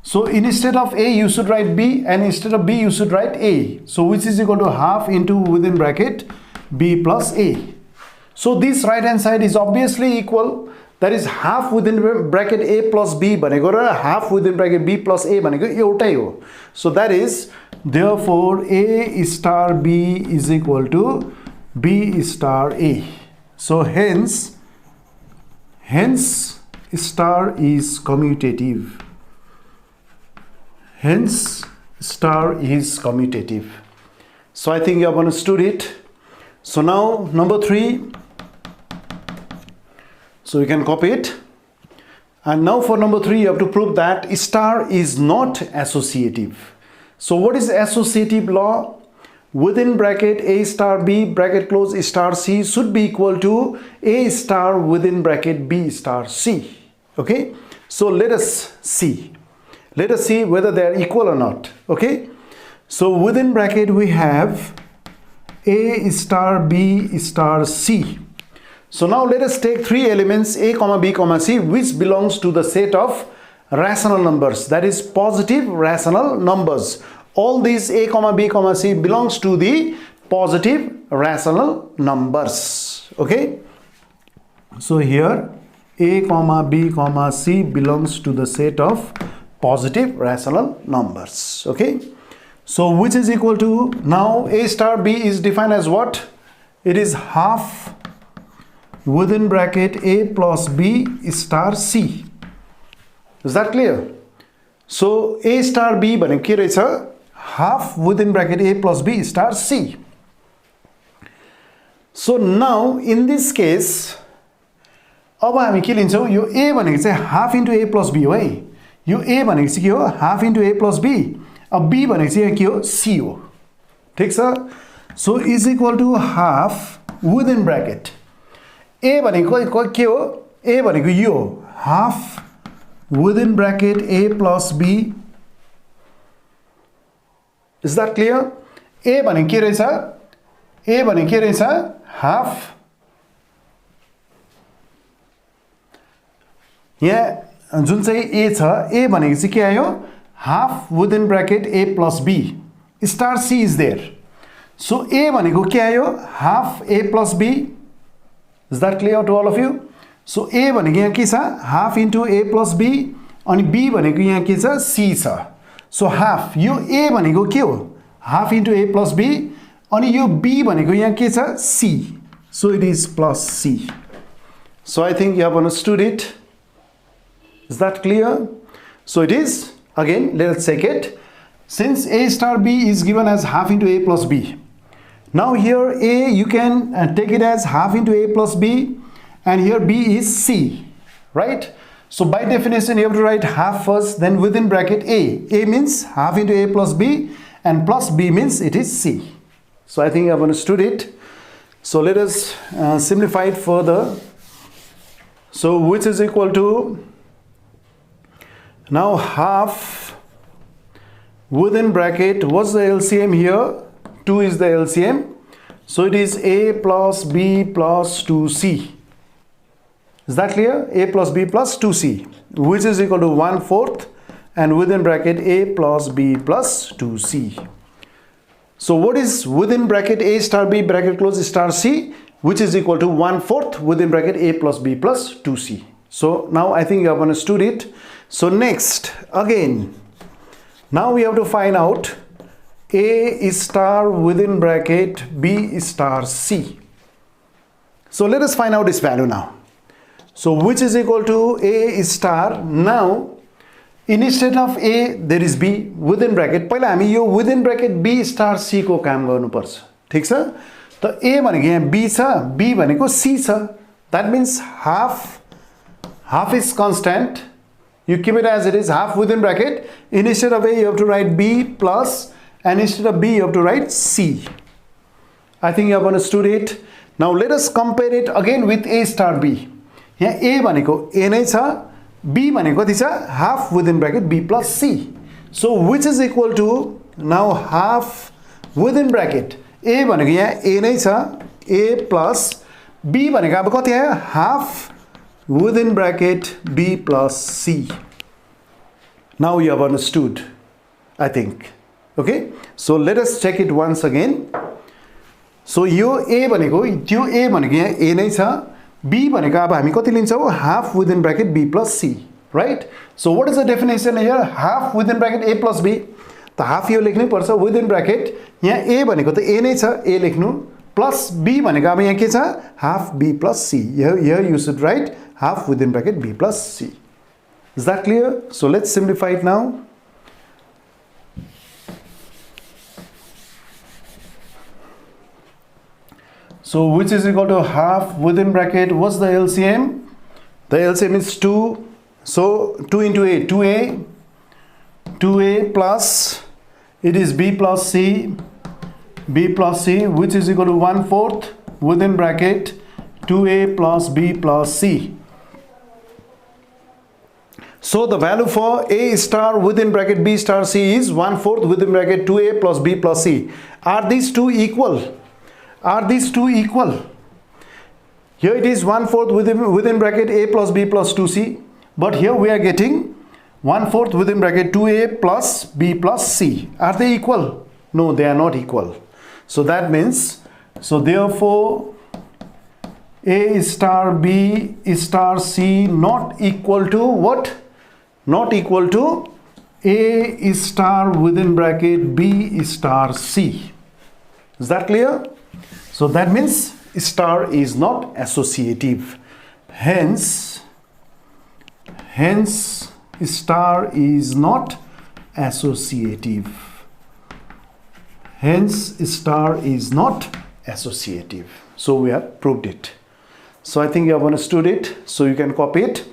So instead of A you should write B, and instead of B you should write A. So which is equal to half into within bracket B plus A. So this right hand side is obviously equal. That is half within bracket A plus B baneko ra half within bracket B plus A baneko एउटै ho. So that is, therefore A star B is equal to B star A. So hence star is commutative. Hence star is commutative. So I think you have understood it. So now number 3. So you can copy it. And now for number 3, you have to prove that star is not associative. So what is associative law? Within bracket A star B bracket close star C should be equal to A star within bracket B star C. Okay, so let us see whether they are equal or not. Okay, so within bracket we have A star B star C. So now let us take 3 elements A comma B comma C which belongs to the set of rational numbers, that is positive rational numbers. All these A comma B comma C belongs to the positive rational numbers. Okay, so here A comma B comma C belongs to the set of positive rational numbers. Okay, so which is equal to, now A star B is defined as what? It is half within bracket A plus B star C. Is that clear? So A star B भनेको के रहेछ? Half within bracket A plus B star C. So now in this case, अब हामी के लिन्छौँ? यो A भनेको चाहिँ half into A plus B हो है. यो A भनेको चाहिँ के हो? Half into A plus B. अब B भनेको चाहिँ के हो? C हो. ठीक छ? So is equal to half within bracket. A भनेको के हो? A भनेको यो half within bracket A plus B. Is that clear? A भनेको के रहेछ? A भनेको के रहेछ? Half. यहाँ जुन चाहिँ A छ, A भनेको चाहिँ के आयो? Half within bracket A plus B. Star C is there. So A भनेको के आयो? Half A plus B. Is that clear to all of you? So A भनेको यहाँ के छ? Half into A plus B. अनि B भनेको यहाँ के छ? C छ. So half. यो A भनेको के हो? Half into A plus B. अनि यो B भनेको यहाँ के छ? C. So it is plus C. So I think you have understood it. Is that clear? So it is. Again, let us check it. Since A star B is given as half into A plus B. Now here A you can take it as half into A plus B. And here B is C. Right? So by definition you have to write half first, then within bracket A. A means half into A plus B. And plus B means it is C. So I think you have understood it. So let us simplify it further. So which is equal to, now half within bracket, what's the LCM here? 2 is the LCM. So it is A plus B plus 2C. Is that clear? A plus B plus 2C, which is equal to 1/4, and within bracket A plus B plus 2C. So what is within bracket A star B bracket close star C, which is equal to 1/4 within bracket A plus B plus 2C. So now I think you have understood it. So next, again, now we have to find out A star within bracket B star C. So let us find out this value now. So which is equal to A star. Now instead of A there is B within bracket. पहिला हामी यो within bracket B star C को काम गर्नुपर्छ. ठीक छ? त A भनेको यहाँ B छ, B भनेको C छ. That means half is constant. You keep it as it is, half within bracket. Instead of A you have to write B plus, and instead of B you have to write C. I think you have understood it. Now let us compare it again with A star B. यहाँ A भनेको A नै छ, B भनेको कति छ? Half within bracket B plus C. So which is equal to, now half within bracket A भनेको यहाँ A नै छ, A plus B भनेको अब कति आयो? Half within bracket B plus C. Now you have understood, I think. Okay, so let us check it once again. So yo A भनेको, त्यो A भनेको यहाँ A नै छ, B भनेको अब हामी कति लिन्छौँ? Half within bracket B plus C, right? So what is the definition here? Half within bracket A plus B. त half यो लेख्नै पर्छ within bracket. यहाँ A भनेको त A नै छ, A लेख्नु, plus B भनेको अब यहाँ के छ? Half B plus C. Here you should write half within bracket B plus C. Is that clear? So let's simplify it now. So which is equal to half within bracket, what's the LCM? The LCM is 2. So 2 into A, 2A plus, it is B plus C, which is equal to 1/4 within bracket 2A plus B plus C. So the value for A star within bracket B star C is 1/4 within bracket 2A plus B plus C. Are these two equal? Are these two equal? Here it is 1/4 within bracket A plus B plus 2C. But here we are getting 1/4 within bracket 2A plus B plus C. Are they equal? No, they are not equal. So that means, so therefore A star B star C not equal to what? Not equal to A star within bracket B star C. Is that clear? So that means star is not associative. Hence star is not associative. Hence star is not associative. So we have proved it. So I think you have understood it. So you can copy it.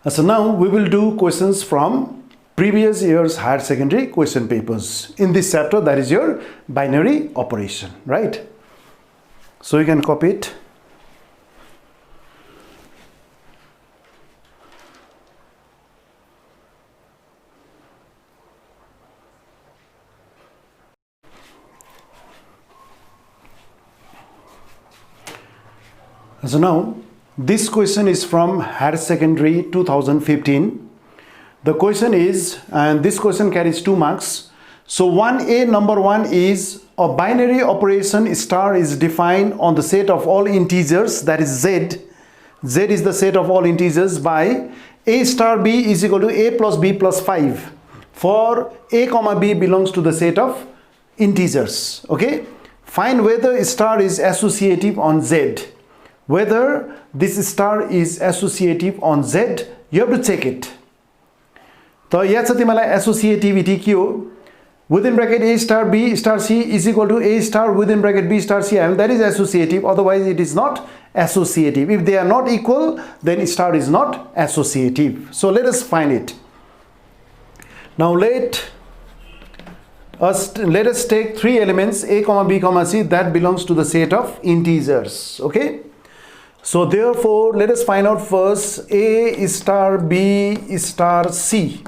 So now we will do questions from previous year's higher secondary question papers. In this chapter, that is your binary operation, right? So you can copy it. So now this question is from higher secondary 2015. The question is, and this question carries 2 marks. So 1A number 1 is a binary operation star is defined on the set of all integers, that is Z. Z is the set of all integers by A star B is equal to A plus B plus 5 for A comma B belongs to the set of integers. Okay, find whether star is associative on Z. Whether this star is associative on Z, you have to check it. So यहाँ छ तिमीलाई associativity के हो? Within bracket A star B star C is equal to A star within bracket B star C, and that is associative. Otherwise it is not associative. If they are not equal, then star is not associative. So let us find it. Now let us take 3 elements A comma B comma C that belongs to the set of integers. Okay, so therefore let us find out first A star B star C,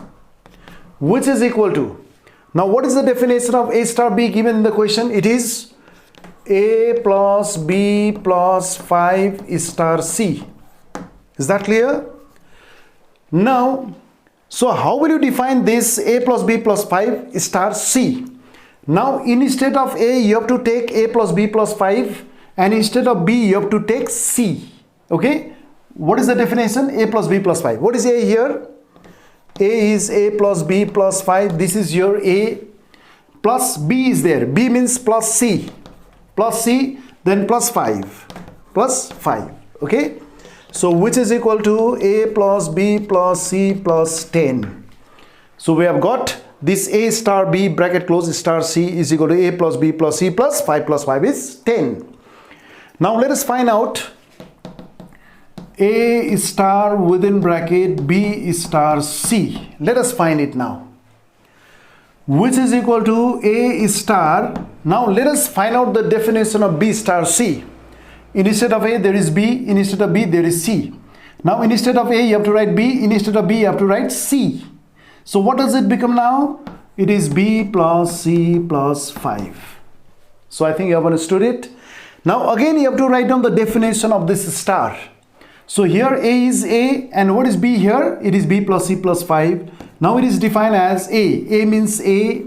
which is equal to, now what is the definition of A star B given in the question? It is A plus B plus 5 star C. Is that clear? Now, so how will you define this A plus B plus 5 star C? Now instead of A you have to take A plus B plus 5, and instead of B you have to take C. Okay, what is the definition? A plus B plus 5. What is A here? A is A plus B plus 5. This is your A. Plus B is there. B means plus C. Plus C, then plus 5. Plus 5. Okay, so which is equal to A plus B plus C plus 10. So we have got this A star B bracket close star C is equal to A plus B plus C plus 5 is 10. Now let us find out A star within bracket B star C. Let us find it now. Which is equal to A star. Now let us find out the definition of B star C. Instead of A there is B, instead of B there is C. Now instead of A you have to write B, instead of B you have to write C. So what does it become now? It is B plus C plus 5. So I think you have understood it. Now again you have to write down the definition of this star. So here A is A, and what is B here? It is B plus C plus 5. Now it is defined as A. A means A,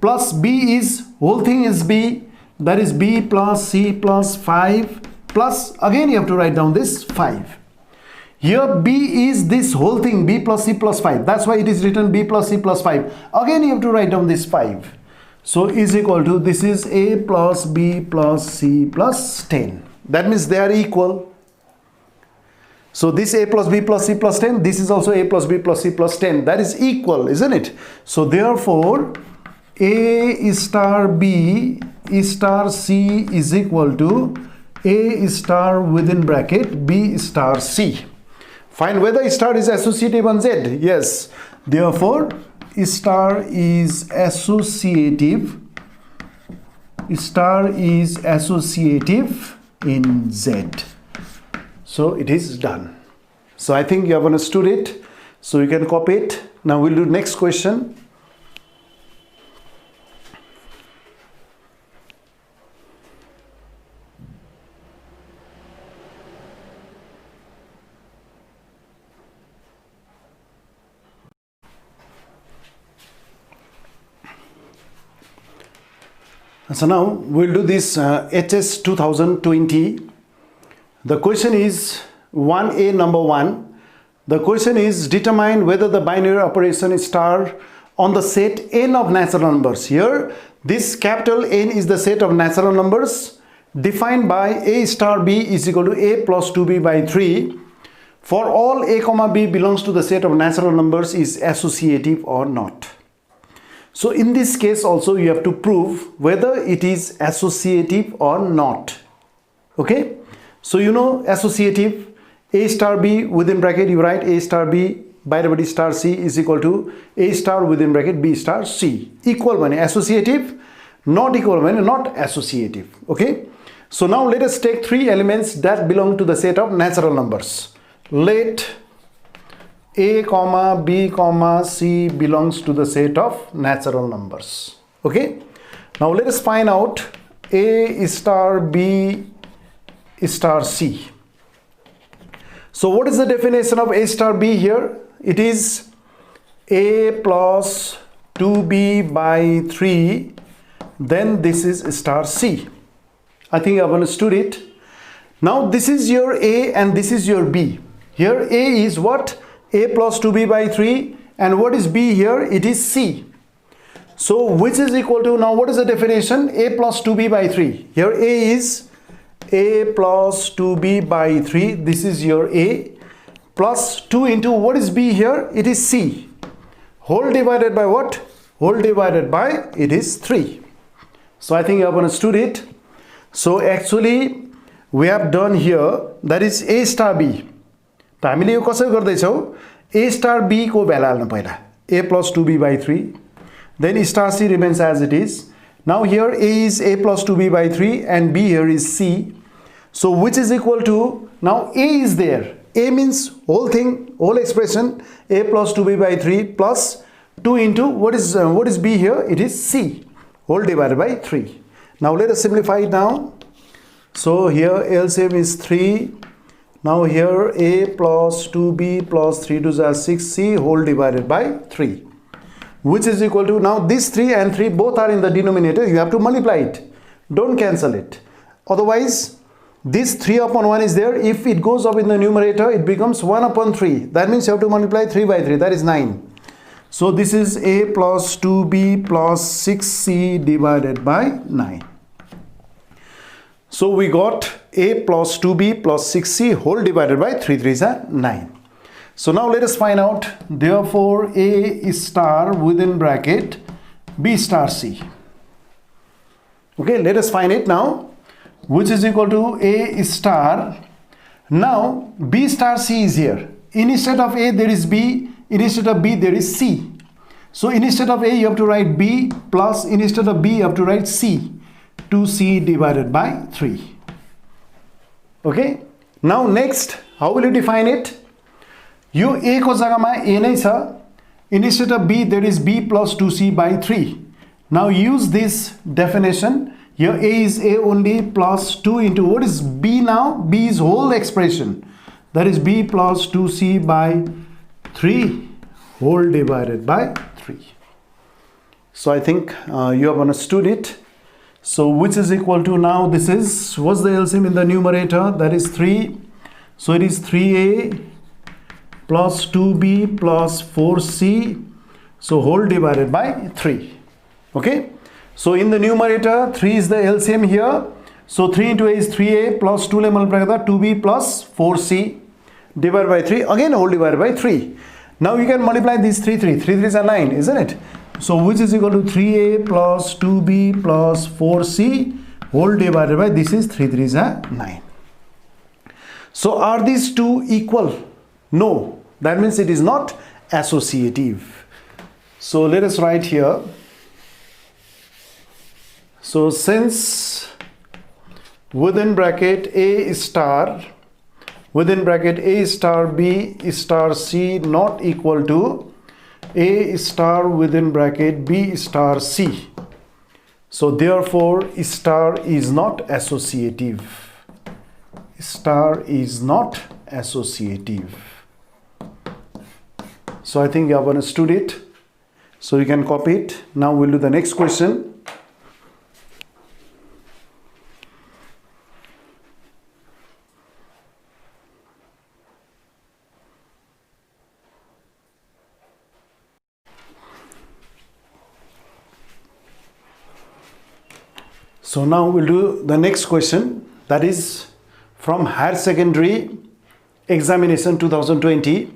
plus B is, whole thing is B, that is B plus C plus 5, plus again you have to write down this 5. Here B is this whole thing, B plus C plus 5. That's why it is written B plus C plus 5. Again you have to write down this 5. So is equal to, this is A plus B plus C plus 10. That means they are equal. So this A plus B plus C plus 10, this is also A plus B plus C plus 10. That is equal, isn't it? So therefore, A star B star C is equal to A star within bracket B star C. Find whether star is associative on Z. Yes. Therefore, star is associative. Star is associative in Z. So it is done. So I think you have understood it. So you can copy it. Now we'll do next question. So now we'll do this HS 2020. The question is 1A number 1. The question is determine whether the binary operation star on the set n of natural numbers. Here this capital N is the set of natural numbers. defined by a star b is equal to a plus 2b by 3 for all a comma b belongs to the set of natural numbers is associative or not. So in this case also you have to prove whether it is associative or not. Okay, so you know associative, a star b within bracket you write a star b by the star c is equal to a star within bracket b star c. Equal means associative, not equal means not associative. Okay, so now let us take three elements that belong to the set of natural numbers. Let a comma b comma c belongs to the set of natural numbers. Okay, now let us find out a star b star c. So what is the definition of a star b here? It is a plus 2b by 3, then this is star c. I think I've understood it. Now this is your a and this is your b. Here a is what? A plus 2b by 3, and what is b here? It is c. So which is equal to, now what is the definition? A plus 2b by 3. Here a is a plus 2b by 3, this is your a, plus 2 into what is b here? It is c. Whole divided by what? Whole divided by, it is 3. So I think you have understood it. So actually we have done here, that is a star b. हामीले यो कसरी गर्दैछौ? A star b को value हाल्नु पहिला, a plus 2b by 3, then star c remains as it is. Now here a is a plus 2b by 3 and b here is c. So which is equal to, now a is there, a means whole thing, whole expression, a plus 2b by 3 plus 2 into what is b here? It is c, whole divided by 3. Now let us simplify it now. So here LCM is 3. Now here a plus 2b plus 3 to the 6c whole divided by 3, which is equal to, now this 3 and 3 both are in the denominator, you have to multiply it, don't cancel it, otherwise this 3 upon 1 is there, if it goes up in the numerator it becomes 1 upon 3, that means you have to multiply 3 by 3, that is 9. So this is a plus 2b plus 6c divided by 9. So we got a plus 2b plus 6c whole divided by 3 3s are 9. So now let us find out, therefore a star within bracket b star c. Okay, let us find it now, which is equal to a star. Now b star c is here. Instead of a there is b, instead of b there is c. So instead of a you have to write b, plus instead of b you have to write c. 2c divided by 3. Okay, now next how will you define it? You a ko jagama a nai cha, instead of b there is b plus 2c by 3. Now use this definition. Here a is a only, plus 2 into what is b now? B is whole expression, that is b plus 2c by 3 whole divided by 3. So I think you have understood it. So which is equal to, now this is, what's the LCM in the numerator? That is 3. So it is 3a plus 2b plus 4c, so whole divided by 3. Okay, so in the numerator 3 is the LCM here. So 3 into a is 3a plus 2 multiply 2b plus 4c divided by 3, again whole divided by 3. Now you can multiply these 3 3s are 9, isn't it? So which is equal to 3a plus 2b plus 4c whole divided by, this is 3 3s are 9. So are these two equal? No, that means it is not associative. So let us write here. So since within bracket a star b star c not equal to a star within bracket b star c, so therefore star is not associative. Star is not associative. So I think you have understood it. So you can copy it. Now we'll do the next question. So now we'll do the next question, that is from higher secondary examination 2020.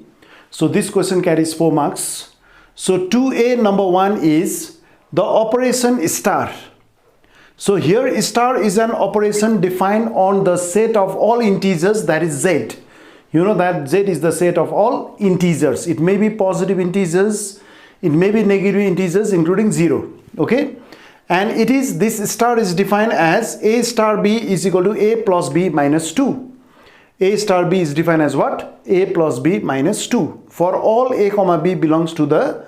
So this question carries 4 marks. So 2A number 1 is the operation star. So here star is an operation defined on the set of all integers, that is z. You know that z is the set of all integers. It may be positive integers, it may be negative integers including 0. Okay, and it is, this star is defined as a star b is equal to a plus b minus 2. A star b is defined as what? A plus b minus 2 for all a comma b belongs to the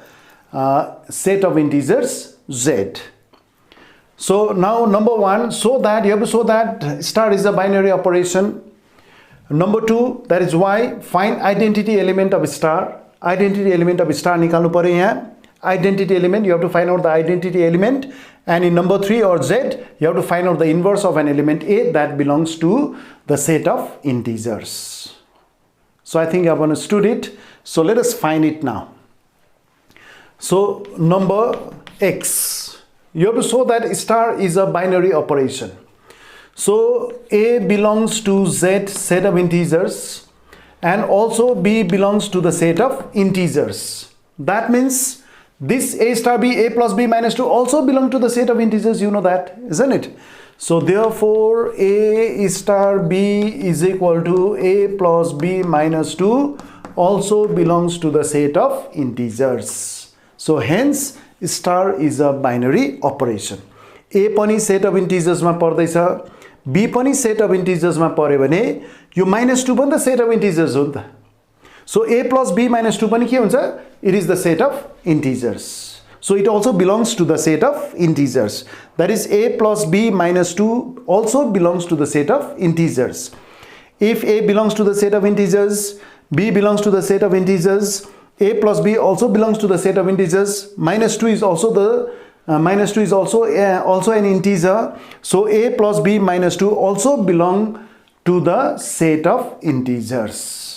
set of integers z. So now number 1, so that you have to show that star is a binary operation. Number 2, that is why find identity element of star. Identity element of star nikalnu paryo yaha. Identity element, you have to find out the identity element, and in number 3 or z you have to find out the inverse of an element a that belongs to the set of integers. So I think you have understood it. So let us find it now. So number x, you have to show that star is a binary operation. So a belongs to z set of integers and also b belongs to the set of integers. That means this a star b, a plus b minus 2 also belong to the set of integers, you know that, isn't it? So therefore a star b is equal to a plus b minus 2 also belongs to the set of integers. So hence star is a binary operation. A पनि set of integers मा पर्दैछ, b पनि set of integers मा पर्यो भने यो minus 2 पनि त set of integers हो नि त. So a plus b minus 2 पनि के हुन्छ? It is the set of integers. So it also belongs to the set of integers. That is a plus b minus 2 also belongs to the set of integers. If a belongs to the set of integers, b belongs to the set of integers, a plus b also belongs to the set of integers, minus 2 is also the also an integer. So a plus b minus 2 also belong to the set of integers.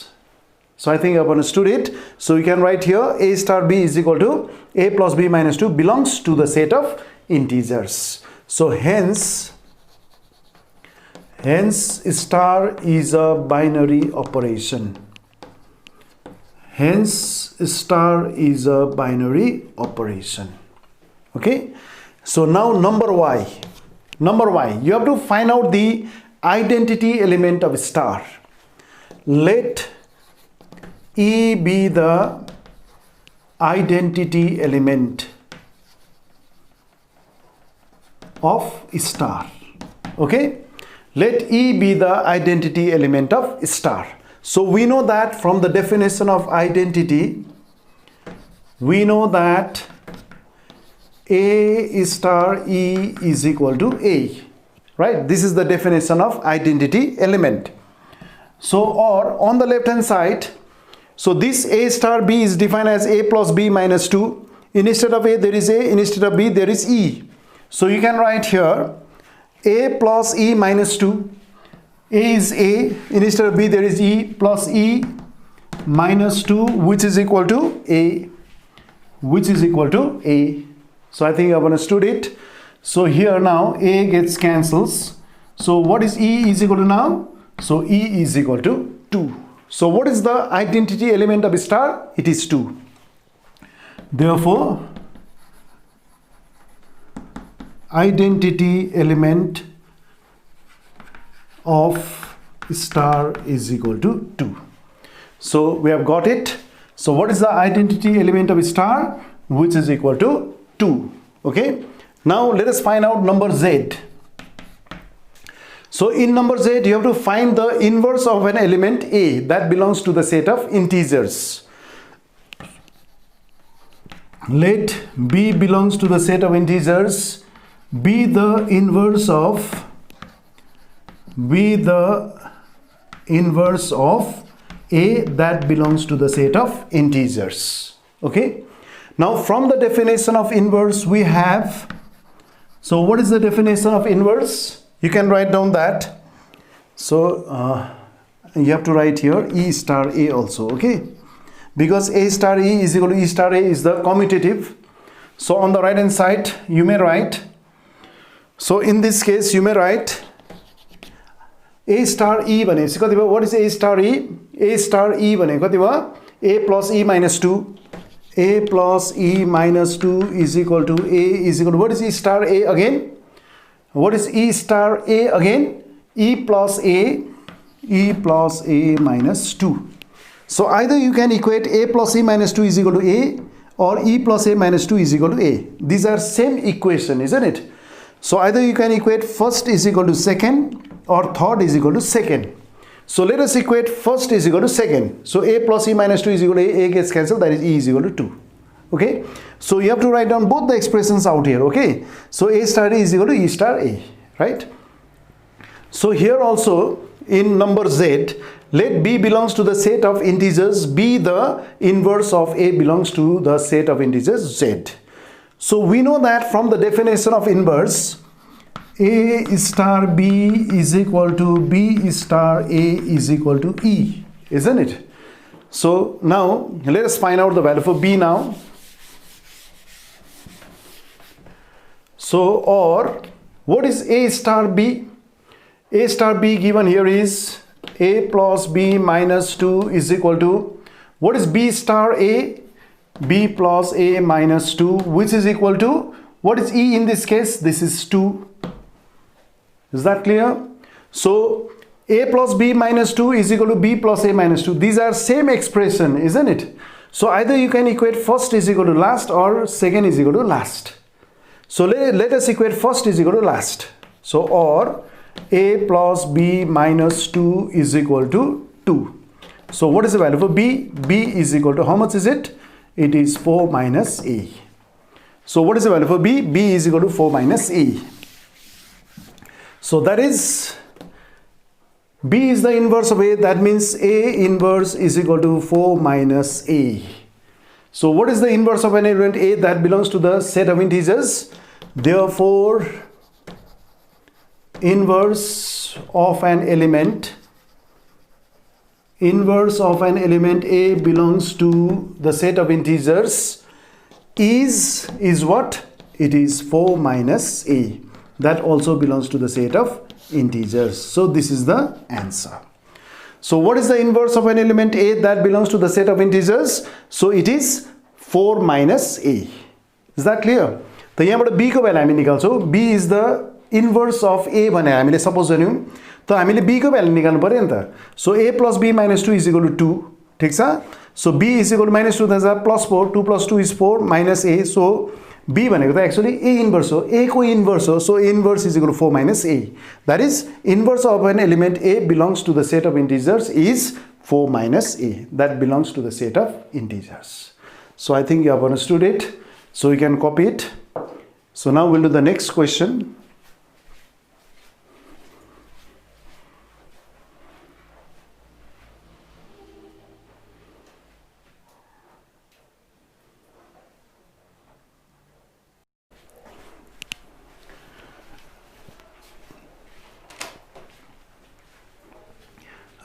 So I think you have understood it. So you can write here a star b is equal to a plus b minus 2 belongs to the set of integers. So hence star is a binary operation. Hence star is a binary operation. Okay. So now number y, you have to find out the identity element of star. Let E be the identity element of star. Okay, let E be the identity element of star. So we know that from the definition of identity, we know that A star E is equal to A, right? This is the definition of identity element. So, or on the left hand side, so this A star B is defined as A plus B minus 2. Instead of A there is A, instead of B there is E. So you can write here A plus E minus 2. A is A, instead of B there is E plus E minus 2, which is equal to A, So I think I've understood it. So here now A gets cancels. So what is E is equal to now? So E is equal to 2. So what is the identity element of star? It is 2. Therefore, identity element of star is equal to 2. So we have got it. So what is the identity element of star? Which is equal to 2. Okay. Now let us find out number z. So in number z, you have to find the inverse of an element A that belongs to the set of integers. Let B belongs to the set of integers, be the inverse of A that belongs to the set of integers. Okay. Now from the definition of inverse we have, so what is the definition of inverse? You can write down that. So you have to write here E star A also, okay? Because A star E is equal to E star A is the commutative. So on the right hand side you may write So in this case you may write A star E भनेपछि कति भयो? What is A star E? A star E भनेको कति भयो? A plus E minus 2. A plus E minus 2 is equal to A is equal to, what is E star A again? What is E star A again? E plus A minus 2. So either you can equate A plus E minus 2 is equal to A, or E plus A minus 2 is equal to A. These are same equation, isn't it? So either you can equate first is equal to second, or third is equal to second. So let us equate first is equal to second. So A plus E minus 2 is equal to A gets cancelled, that is E is equal to 2. Okay, so you have to write down both the expressions out here. Okay, so A star A is equal to E star A, right? So here also in number Z, let B belongs to the set of integers, B the inverse of A belongs to the set of integers Z. So we know that from the definition of inverse, A star B is equal to B star A is equal to E, isn't it? So now let us find out the value for B now. So, or what is A star B? A star B given here is A plus B minus 2 is equal to, what is B star A? B plus A minus 2, which is equal to, what is E in this case? This is 2. Is that clear? So A plus B minus 2 is equal to B plus A minus 2. These are same expression, isn't it? So either you can equate first is equal to last, or second is equal to last. So let us equate first is equal to last. So or A plus B minus 2 is equal to 2. So what is the value for B? B is equal to, how much is it? It is 4 minus A. So what is the value for B? B is equal to 4 minus A. So that is, B is the inverse of A. That means A inverse is equal to 4 minus A. So what is the inverse of an element A? That belongs to the set of integers. Therefore, inverse of an element A belongs to the set of integers is what? It is 4 minus A. That also belongs to the set of integers. So this is the answer. So what is the inverse of an element A that belongs to the set of integers? So it is 4 minus A. Is that clear? So यहाँबाट B को value हामी निकाल्छौं. B is the inverse of A भने हामीले suppose गर्यौं. त हामीले B को value निकाल्नु पर्यो नि त. So A plus B minus 2 is equal to 2. ठीक छ? So B is equal to minus 2 that's plus 4. 2 plus 2 is 4 minus A. So B भनेको त actually A inverse हो. A को inverse हो. So inverse is equal to 4 minus A. That is, inverse of an element A belongs to the set of integers is 4 minus A. That belongs to the set of integers. So I think you have understood it. So you can copy it. So now we'll do the next question.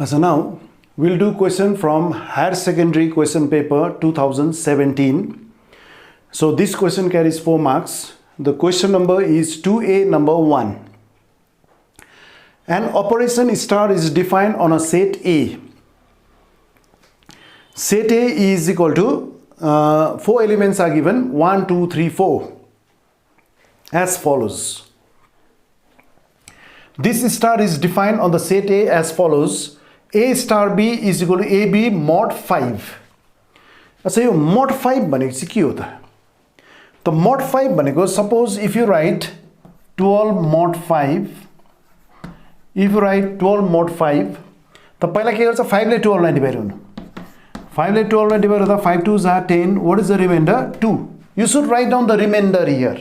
So now we'll do question from higher secondary question paper 2017. So this question carries 4 marks. The question number is 2A number 1. An operation star is defined on a set A. Set A is equal to 4 elements are given 1, 2, 3, 4 as follows. This star is defined on the set A as follows. A star B is equal to AB mod 5. अच्छा यो mod 5 भनेको चाहिँ के हो त? The mod 5 भनेको, suppose if you write 12 mod 5, if you write 12 mod 5, त पहिला के गर्छ? 5 ले 12 लाई डिवाइड हुनु. 5 ले 12 लाई डिवाइड गर्दा 5 2s are 10. What is the remainder? 2. You should write down the remainder here.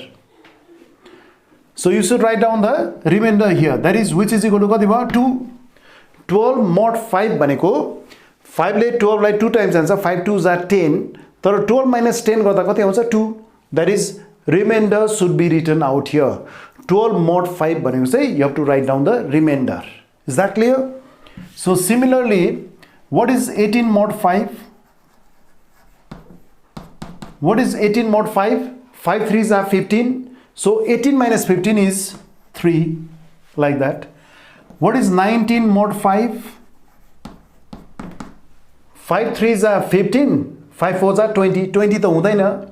So you should write down the remainder here. That is, which is equal to कति भयो? 2. 12 mod 5 भनेको 5 ले 12 लाई 2 times जान्छ. 5 2s are 10. तर 12 minus 10 गर्दा कति आउँछ? 2. That is, remainder should be written out here. 12 mod 5 भनेको चाहिँ you have to write down the remainder. Is that clear? So similarly, what is 18 mod 5? What is 18 mod 5? 5 3s are 15. So 18 minus 15 is 3, like that. What is 19 mod 5? 5 3s are 15, 5 4s are 20, 20 to hudaina.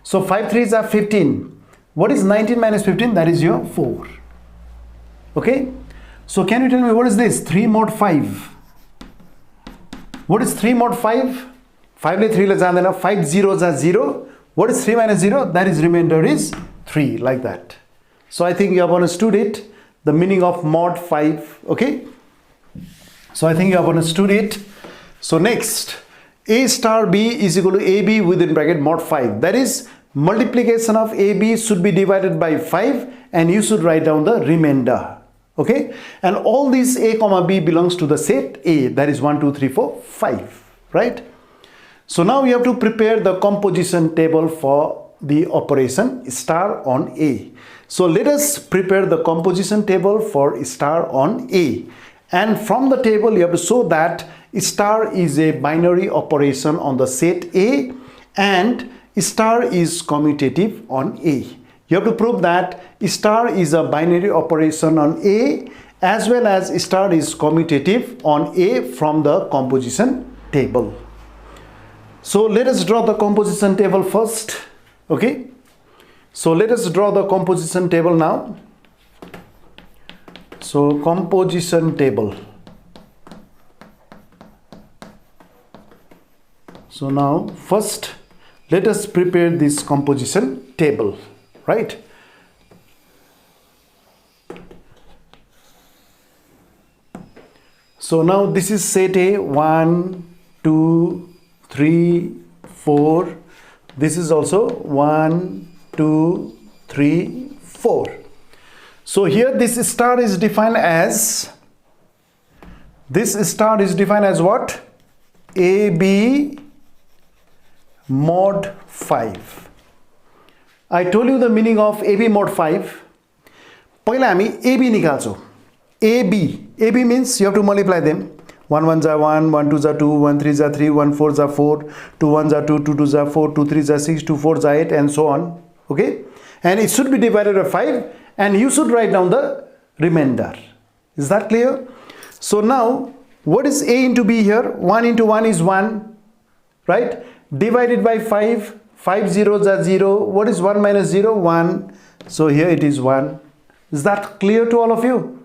So 5 3s are 15. What is 19 minus 15? That is your 4. Okay? So can you tell me what is this? 3 mod 5. What is 3 mod 5? 5 le 3 le jandena, 5 zeros are 0. What is 3 minus 0? That is remainder is 3, like that. So I think you have understood it, the meaning of mod 5. Okay? So I think you have understood it. So next, A star B is equal to AB within bracket mod 5. That is, multiplication of AB should be divided by 5 and you should write down the remainder. Okay? And all these A comma B belongs to the set A. That is 1, 2, 3, 4, 5. Right? So now we have to prepare the composition table for the operation star on A. So let us prepare the composition table for star on A. And from the table you have to show that star is a binary operation on the set A and star is commutative on A. You have to prove that star is a binary operation on A as well as star is commutative on A from the composition table. So let us draw the composition table first. Okay? So let us draw the composition table now. So composition table. So now first let us prepare this composition table, right? So now this is set A, 1, 2, 3, 4. This is also 1, 2, 3, 4. So here this star is defined as what? AB mod 5. I told you the meaning of AB mod 5. पहिला हामी AB निकाल्छौं. AB means you have to multiply them. 1 1s are 1, 1 2s are 2, 1 3s are 3, 1 4s are 4, 2 1s are 2, 2 2s are 4, 2 3s are 6, 2 4s are 8 and so on. Okay? And it should be divided by 5 and you should write down the remainder. Is that clear? So now what is A into B here? 1 into 1 is 1, right? Divided by 5, 5 zeros are 0. What is 1 minus 0? 1. So here it is 1. Is that clear to all of you?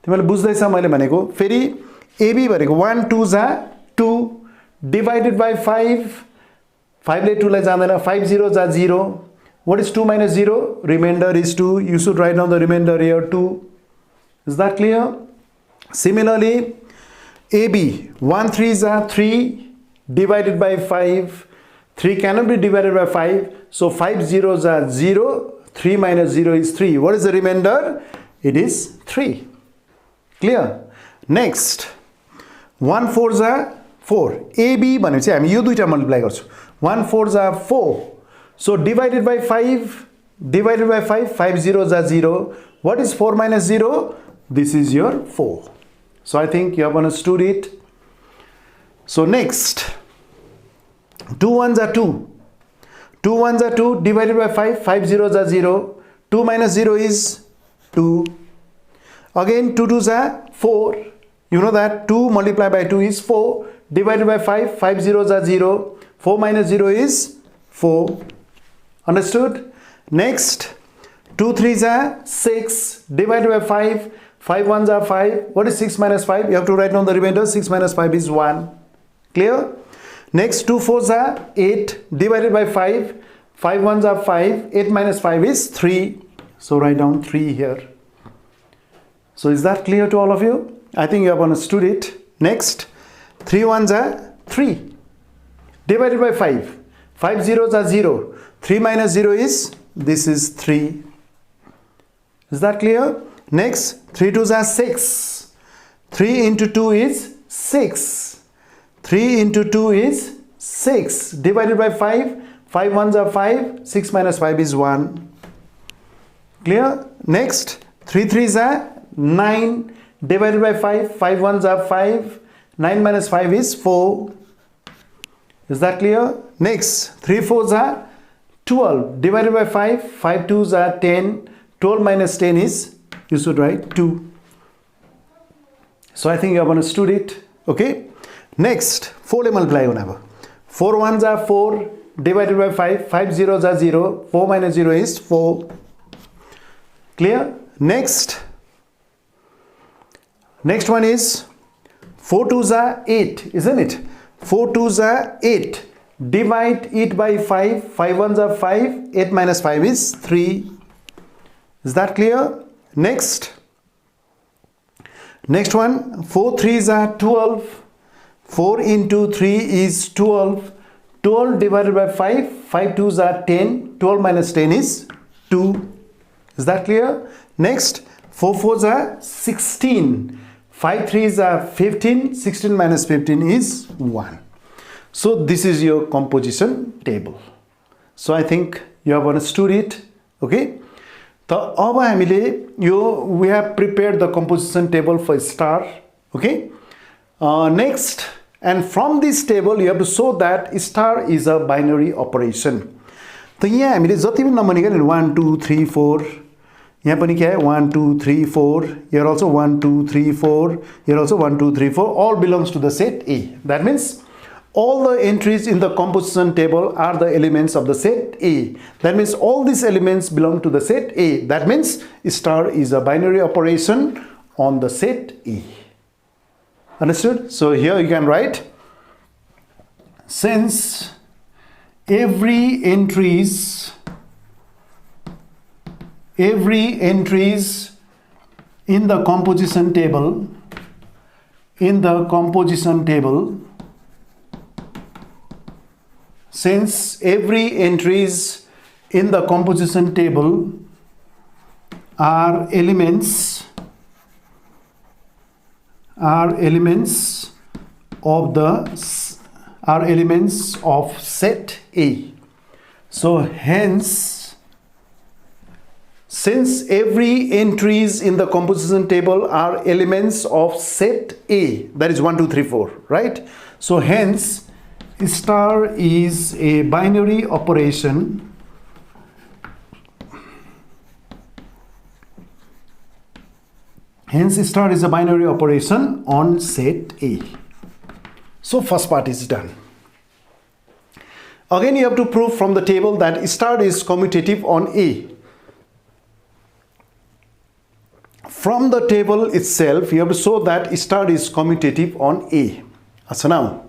तिमीले बुझ्दैछ मैले भनेको फेरि AB भनेको 1 2s are 2 divided by 5 5 ले 2 लाई जाँदैन 5 zeros are 0. What is 2 minus 0? Remainder is 2. You should write down the remainder here 2. Is that clear? Similarly, AB 1 3s are 3 divided by 5. 3 cannot be divided by 5. So 5 zeros are 0. 3 minus 0 is 3. What is the remainder? It is 3. Clear? Next, 1 4s are 4. AB भनेपछि हामी यो दुईटा multiply गर्छौं. 1 4s are 4. So divided by 5, 5 zeros are 0. What is 4 minus 0? This is your 4. So I think you have understood it. So next, 2 1s are 2. 2 1s are 2 divided by 5, 5 zeros are 0. 2 minus 0 is 2. Again 2 2s are 4. You know that 2 multiplied by 2 is 4. Divided by 5, 5 zeros are 0. 4 minus 0 is 4. Understood? Next, 2 3s are 6. Divided by 5, 5 1s are 5. What is 6 minus 5? You have to write down the remainder. 6 minus 5 is 1. Clear? Next, 2 4s are 8. Divided by 5, 5 1s are 5. 8 minus 5 is 3. So write down 3 here. So is that clear to all of you? I think you have understood it. Next, 3 1s are 3. Divided by 5. 5 zeros are 0. 3 minus 0 is, this is 3. Is that clear? Next, 3 2s are 6. 3 into 2 is 6. 3 into 2 is 6. Divided by 5. 5 1s are 5. 6 minus 5 is 1. Clear? Next, 3 3s are 9. Divided by 5. 5 1s are 5. 9 minus 5 is 4. Is that clear? Next, 3 4s are 12. Divided by 5. 5 2s are 10. 12 minus 10 is you should write 2. So I think you have understood it. Okay. Next, 4 ले multiply होना 4 1s are 4 divided by 5. 5 zeros are 0. 4 minus 0 is 4. Clear? Next one is 4 2s are 8, isn't it? 4 2s are 8. Divide it by 5. 5 1s are 5. 8 minus 5 is 3. Is that clear? Next one, 4 3s are 12. 4 into 3 is 12. 12 divided by 5. 5 2s are 10. 12 minus 10 is 2. Is that clear? Next, 4 4s are 16. 5 3s are 15. 16 minus 15 is 1. So this is your composition table. So I think you have understood it. Okay. We have prepared the composition table for star. Okay. Next, and from this table you have to show that star is a binary operation. So here we have 1 2 3 4. Here 1 2 3 4. Here also 1 2 3 4. Here also 1 2 3 4. All belongs to the set A. That means all the entries in the composition table are the elements of the set A. That means all these elements belong to the set A. That means star is a binary operation on the set A. Understood? So here you can write, since every entries in the composition table since every entries in the composition table are elements of set A. So hence, since every entries in the composition table are elements of set A, that is 1 2 3 4, right? So hence star is a binary operation on set A. So first part is done. Again you have to prove from the table that star is commutative on A. From the table itself you have to show that star is commutative on A. So now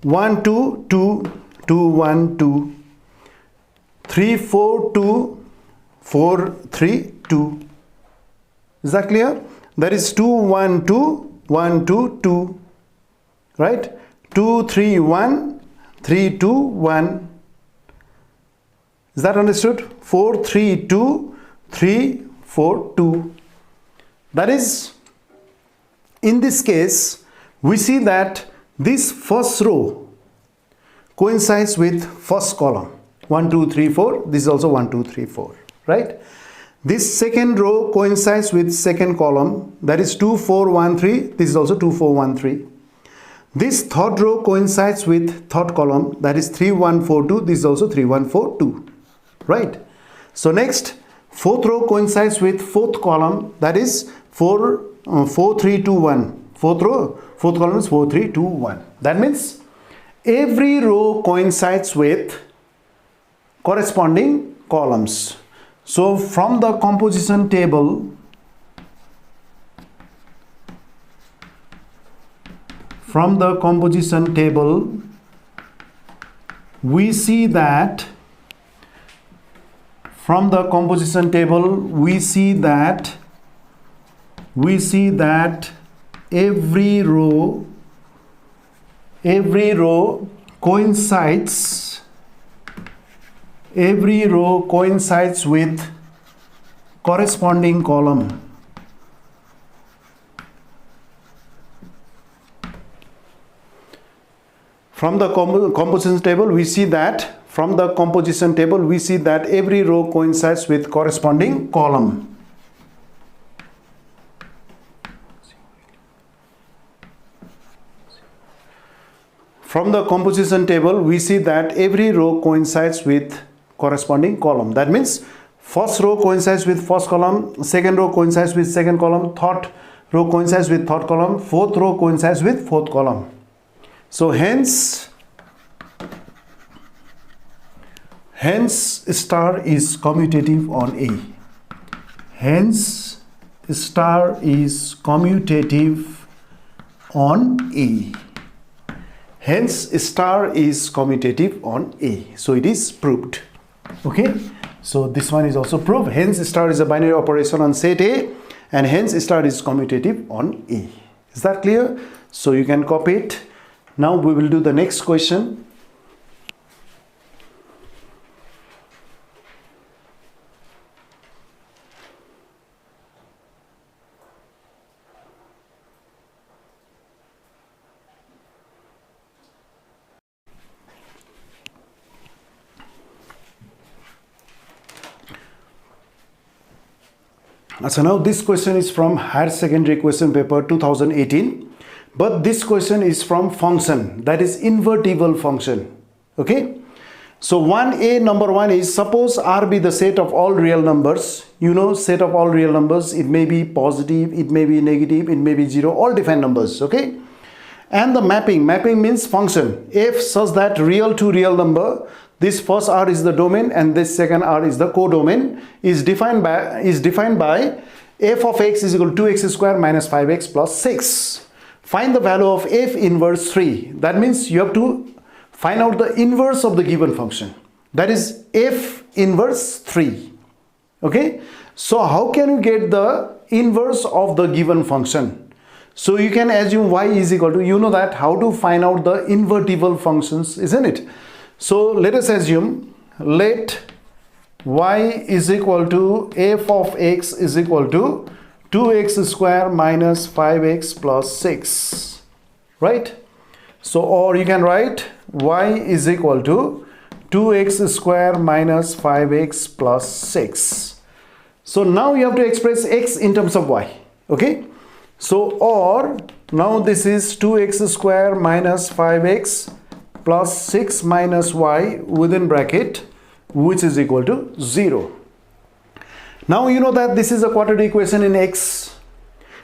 1 2 2 2 1 2 3 4 2 4 3 2. Is that clear? That is 2 1 2 1 2 2, right? 2 3 1 3 2 1. Is that understood? 4 3 2 3 4 2. That is, in this case we see that this first row coincides with first column 1 2 3 4. This is also 1 2 3 4, right? This second row coincides with second column, that is 2 4 1 3. This is also 2 4 1 3. This third row coincides with third column, that is 3 1 4 2. This is also 3 1 4 2, right? So next, fourth row coincides with fourth column, that is 4 3 2 1. Fourth column is 4 3 2 1. That means every row coincides with corresponding columns. So from the composition table, we see that every row coincides with corresponding column. From the composition table we see that every row coincides with corresponding column. From the composition table we see that every row coincides with corresponding column. That means First row coincides with first column, second row coincides with second column, third row coincides with third column, fourth row coincides with fourth column. So hence star is commutative on A. Hence star is commutative on A. Hence star is commutative on A. So it is proved. Okay. So this one is also proved. Hence star is a binary operation on set A, and hence star is commutative on A. Is that clear? So you can copy it. Now we will do the next question. So now this question is from higher secondary question paper 2018, but this question is from function, that is invertible function. Okay, so 1a number 1 is, suppose R be the set of all real numbers. You know, set of all real numbers, it may be positive, it may be negative, it may be 0, all defined numbers. Okay, and the mapping means function f such that real to real number, this first R is the domain and this second R is the codomain, is defined by f of x is equal to 2x square minus 5x plus 6. Find the value of f inverse 3. That means you have to find out the inverse of the given function, that is f inverse 3. Okay, so how can you get the inverse of the given function? So you can assume y is equal to, you know that how to find out the invertible functions, isn't it? So let us assume, let y is equal to f of x is equal to 2x square minus 5x plus 6, right? So, or you can write y is equal to 2x square minus 5x plus 6. So now you have to express x in terms of y. Okay, so or now this is 2x square minus 5x plus 6 minus y within bracket, which is equal to 0. Now you know that this is a quadratic equation in x.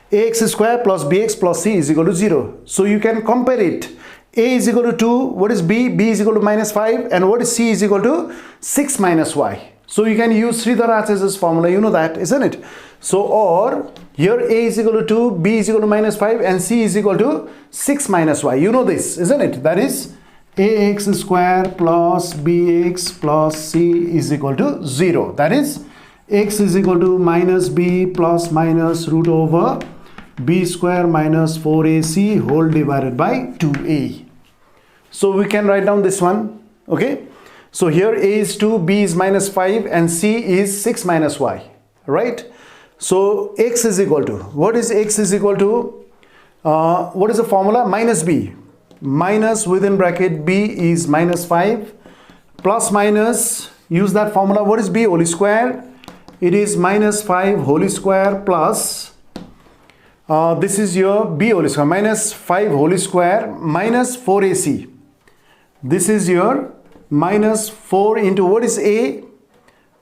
Ax square plus bx plus c is equal to 0. So you can compare it. A is equal to 2, what is b? B is equal to minus 5, and what is c is equal to 6 minus y. So you can use Sridhar Acharyya's formula, you know that, isn't it? So or here a is equal to 2, b is equal to minus 5, and c is equal to 6 minus y. You know this, isn't it? That is ax square plus bx plus c is equal to 0. That is x is equal to minus b plus minus root over b square minus 4ac whole divided by 2a. So we can write down this one. Okay, so here a is 2, b is minus 5, and c is 6 minus y, right? So x is equal to, what is x is equal to, what is the formula? Minus b, minus within bracket b is minus 5, plus minus, use that formula, what is b whole square? It is minus 5 whole square plus, this is your b whole square, minus 5 whole square minus 4ac. This is your minus 4 into, what is a?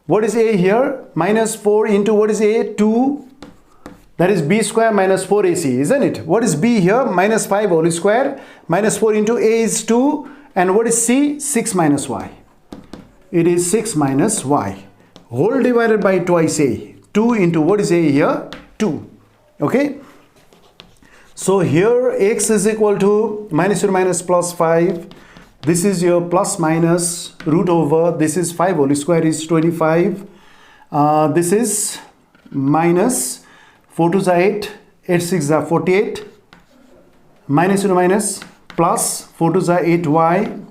What is a here? Minus 4 into, what is a? 2. That is b square minus 4ac, isn't it? What is b here? Minus 5 whole square minus 4 into a is 2. And what is c? 6 minus y. It is 6 minus y. Whole divided by twice a. 2 into, what is a here? 2. Okay. So here x is equal to minus or minus plus 5. This is your plus minus root over, this is 5 whole square is 25. This is minus 4 to the 8, 8 6 are 48. Minus or minus plus 4 to the 8y.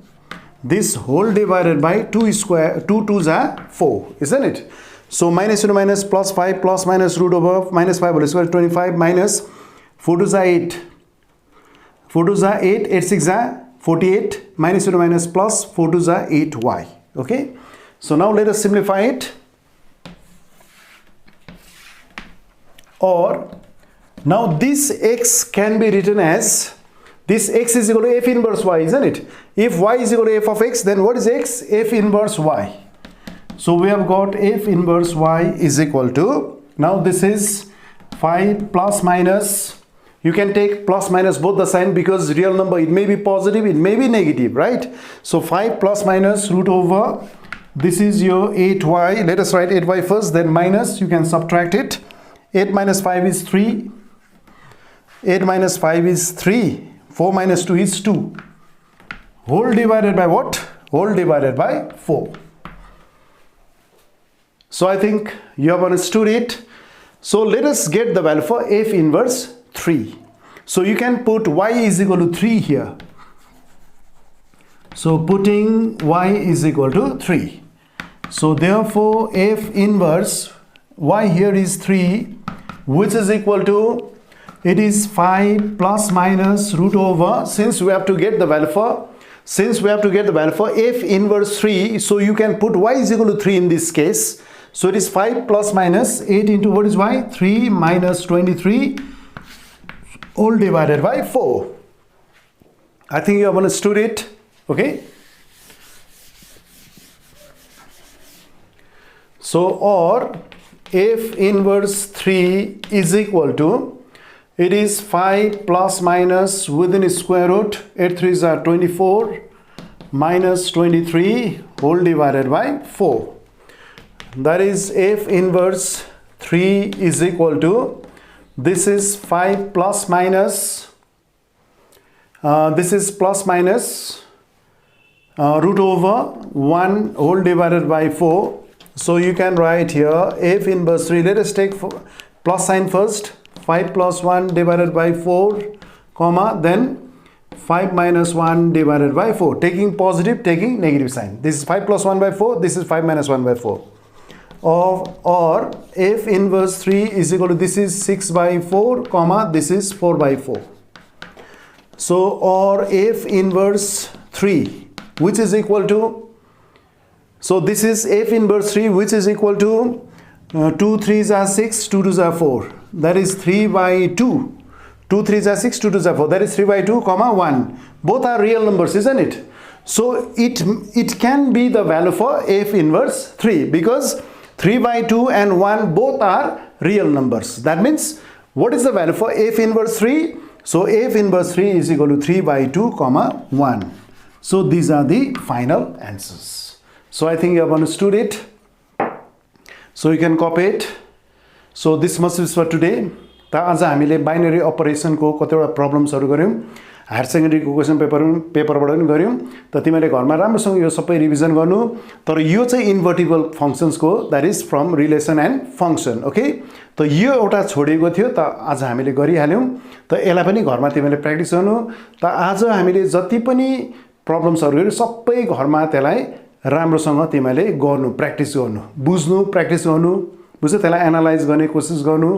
This whole divided by 2 square, 2 2 are 4, isn't it? So minus or minus plus 5 plus minus root over minus 5 whole square 25 minus 4 to the 8. 4 to the 8, 8 6 are 48, minus or minus plus 4 to the 8y. Okay, so now let us simplify it. Or now this x can be written as, this x is equal to f inverse y, isn't it? If y is equal to f of x, then what is x? F inverse y. So we have got f inverse y is equal to, now this is 5 plus minus, you can take plus minus both the sign because real number, it may be positive, it may be negative, right? So 5 plus minus root over, this is your 8y, let us write 8y first, then minus, you can subtract it. 8 minus 5 is 3, 8 minus 5 is 3, 4 minus 2 is 2, whole divided by what? Whole divided by 4. So I think you have understood it. So let us get the value for f inverse 3. So you can put y is equal to 3 here. So putting y is equal to 3. So therefore f inverse y here is 3, which is equal to, it is 5 plus minus root over, since we have to get the value for, f inverse 3, so you can put y is equal to 3 in this case. So it is 5 plus minus 8 into what is y? 3 minus 23 all divided by 4. I think you have understood it. Okay. So or f inverse 3 is equal to, it is 5 plus minus within square root, 8 3s are 24 minus 23 whole divided by 4. That is f inverse 3 is equal to, this is 5 plus minus, this is plus minus root over 1 whole divided by 4. So you can write here f inverse 3, let us take plus sign first, 5 plus 1 divided by 4, comma, then 5 minus 1 divided by 4, taking positive, taking negative sign. This is 5 plus 1 by 4, this is 5 minus 1 by 4. Or f inverse 3 is equal to, this is 6 by 4, comma, this is 4 by 4. So or f inverse 3, which is equal to, so this is f inverse 3, which is equal to 2 3s are 6, 2 2s are 4, that is 3 by 2. 2 3s are 6, 2 2s are 4, that is 3 by 2, comma 1. Both are real numbers, isn't it? So it can be the value for f inverse 3 because 3 by 2 and 1 both are real numbers. That means what is the value for f inverse 3? So f inverse 3 is equal to 3 by 2 comma 1. So these are the final answers. So I think you have understood it. So you can copy it. So this much is for today. त आज हामीले binary अपरेसनको कतिवटा प्रब्लम्सहरु गर्यौं, higher सेकेन्डरीको question पेपरबाट पनि गर्यौं। त तिमीले घरमा राम्रोसँग यो सबै रिभिजन गर्नु। तर यो चाहिँ इन्भर्टिबल फंक्शन्सको, that is from relation and function, okay. त यो एउटा छोडेको थियो, त आज हामीले गरिहाल्यौं। त यसलाई पनि घरमा तिमीले प्र्याक्टिस गर्नु। त आज हामीले जति पनि प्रब्लम्सहरु गर्यौं सबै घरमा त्यसलाई राम्रोसँग तिमीले गर्नु, प्र्याक्टिस गर्नु, बुझ्नु, प्र्याक्टिस गर्नु, बुझ्यो, त्यसलाई एनालाइज गर्ने कोशिश गर्नु।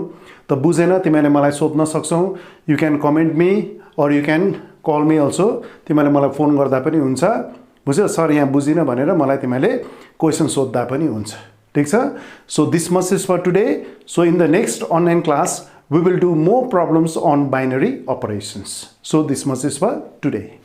त बुझेन तिमीले मलाई सोध्न सक्छौ। यु क्यान कमेन्ट मी और यु क्यान कल मी अल्सो। तिमीले मलाई फोन गर्दा पनि हुन्छ, बुझ्यो, सर यहाँ बुझिन भनेर मलाई तिमीले क्वेशन सोध्दा पनि हुन्छ, ठीक छ। So this much is for today. So in the next online class we will do more problems on binary operations. So this much is for today.